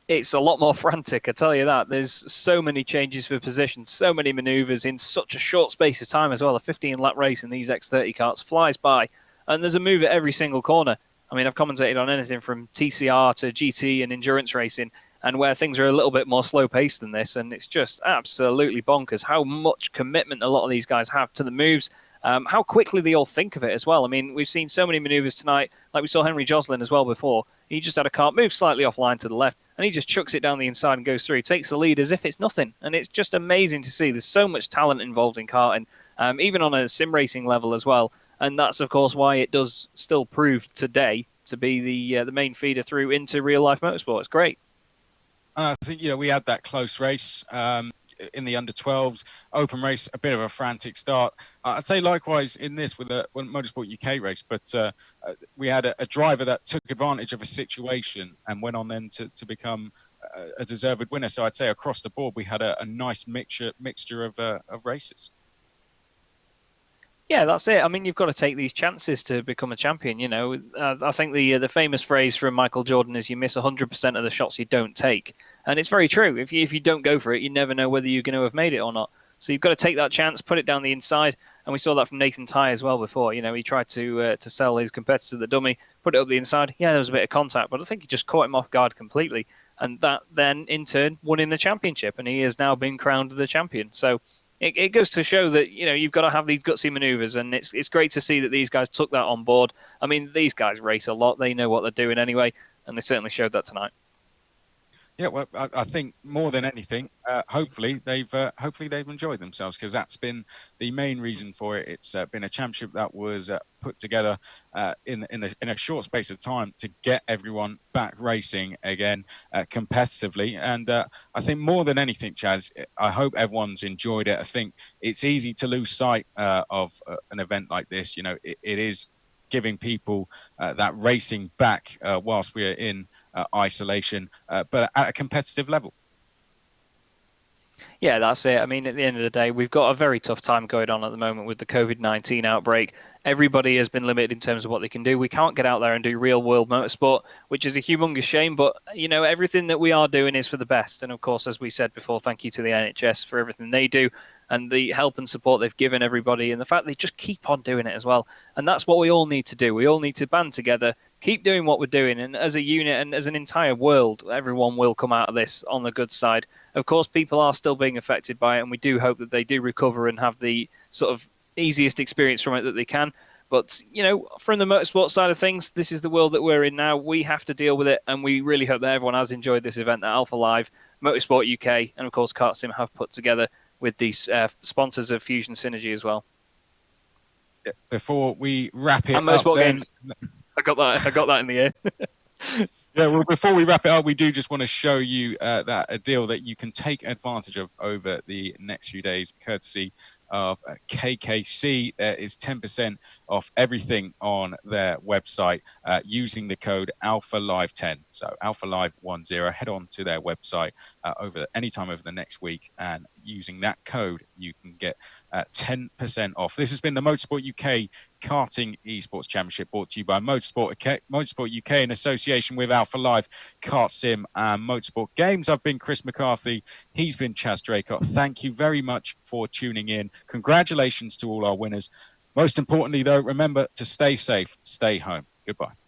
It's a lot more frantic, I tell you that. There's so many changes for position, so many manoeuvres in such a short space of time as well. A 15-lap race in these X30 karts flies by, and there's a move at every single corner. I mean, I've commentated on anything from TCR to GT and endurance racing, and where things are a little bit more slow-paced than this, and it's just absolutely bonkers how much commitment a lot of these guys have to the moves, how quickly they all think of it as well. I mean, we've seen so many manoeuvres tonight, like we saw Henry Joslin as well before. He just had a kart move slightly offline to the left, and he just chucks it down the inside and goes through, takes the lead as if it's nothing, and it's just amazing to see. There's so much talent involved in karting, even on a sim racing level as well. And that's, of course, why it does still prove today to be the main feeder through into real-life motorsport. It's great. I think, we had that close race in the under-12s, open race, a bit of a frantic start. I'd say likewise in this with the Motorsport UK race, but we had a driver that took advantage of a situation and went on then to become a deserved winner. So I'd say across the board, we had a nice mixture of races. Yeah, that's it. I mean, you've got to take these chances to become a champion. I think the famous phrase from Michael Jordan is you miss 100% of the shots you don't take. And it's very true. If you don't go for it, you never know whether you're going to have made it or not. So you've got to take that chance, put it down the inside. And we saw that from Nathan Tye as well before. You know, he tried to sell his competitor the dummy, put it up the inside. Yeah, there was a bit of contact, but I think he just caught him off guard completely. And that then, in turn, won in the championship. And he has now been crowned the champion. So it goes to show that, you know, you've got to have these gutsy manoeuvres. And it's great to see that these guys took that on board. I mean, these guys race a lot. They know what they're doing anyway. And they certainly showed that tonight. Yeah, well, I think more than anything, hopefully they've enjoyed themselves, because that's been the main reason for it. It's been a championship that was put together in a short space of time to get everyone back racing again competitively. And I think more than anything, Chaz, I hope everyone's enjoyed it. I think it's easy to lose sight of an event like this. You know, it is giving people that racing back whilst we're in isolation, but at a competitive level. Yeah, that's it. I mean, at the end of the day, we've got a very tough time going on at the moment with the COVID-19 outbreak. Everybody has been limited in terms of what they can do. We can't get out there and do real world motorsport, which is a humongous shame. But, you know, everything that we are doing is for the best. And of course, as we said before, thank you to the NHS for everything they do and the help and support they've given everybody, and the fact they just keep on doing it as well. And that's what we all need to do. We all need to band together, keep doing what we're doing. And as a unit and as an entire world, everyone will come out of this on the good side. Of course, people are still being affected by it, and we do hope that they do recover and have the sort of easiest experience from it that they can. But, you know, from the motorsport side of things, this is the world that we're in now. We have to deal with it, and we really hope that everyone has enjoyed this event that Alpha Live, Motorsport UK, and of course KartSim have put together with these sponsors of Fusion Synergy as well. Before we wrap it and Motorsport up, then... Games. I got that in the air. Yeah, well, before we wrap it up, we do just want to show you that a deal that you can take advantage of over the next few days, courtesy of KKC. There is 10% off everything on their website using the code ALPHALIVE10. So ALPHALIVE10. Head on to their website anytime over the next week, and using that code, you can get 10% off. This has been the Motorsport UK Karting Esports Championship, brought to you by Motorsport UK in association with Alpha Live, KartSim, and Motorsport Games. I've been Chris McCarthy. He's been Chaz Draycott. Thank you very much for tuning in. Congratulations to all our winners. Most importantly, though, remember to stay safe, stay home. Goodbye.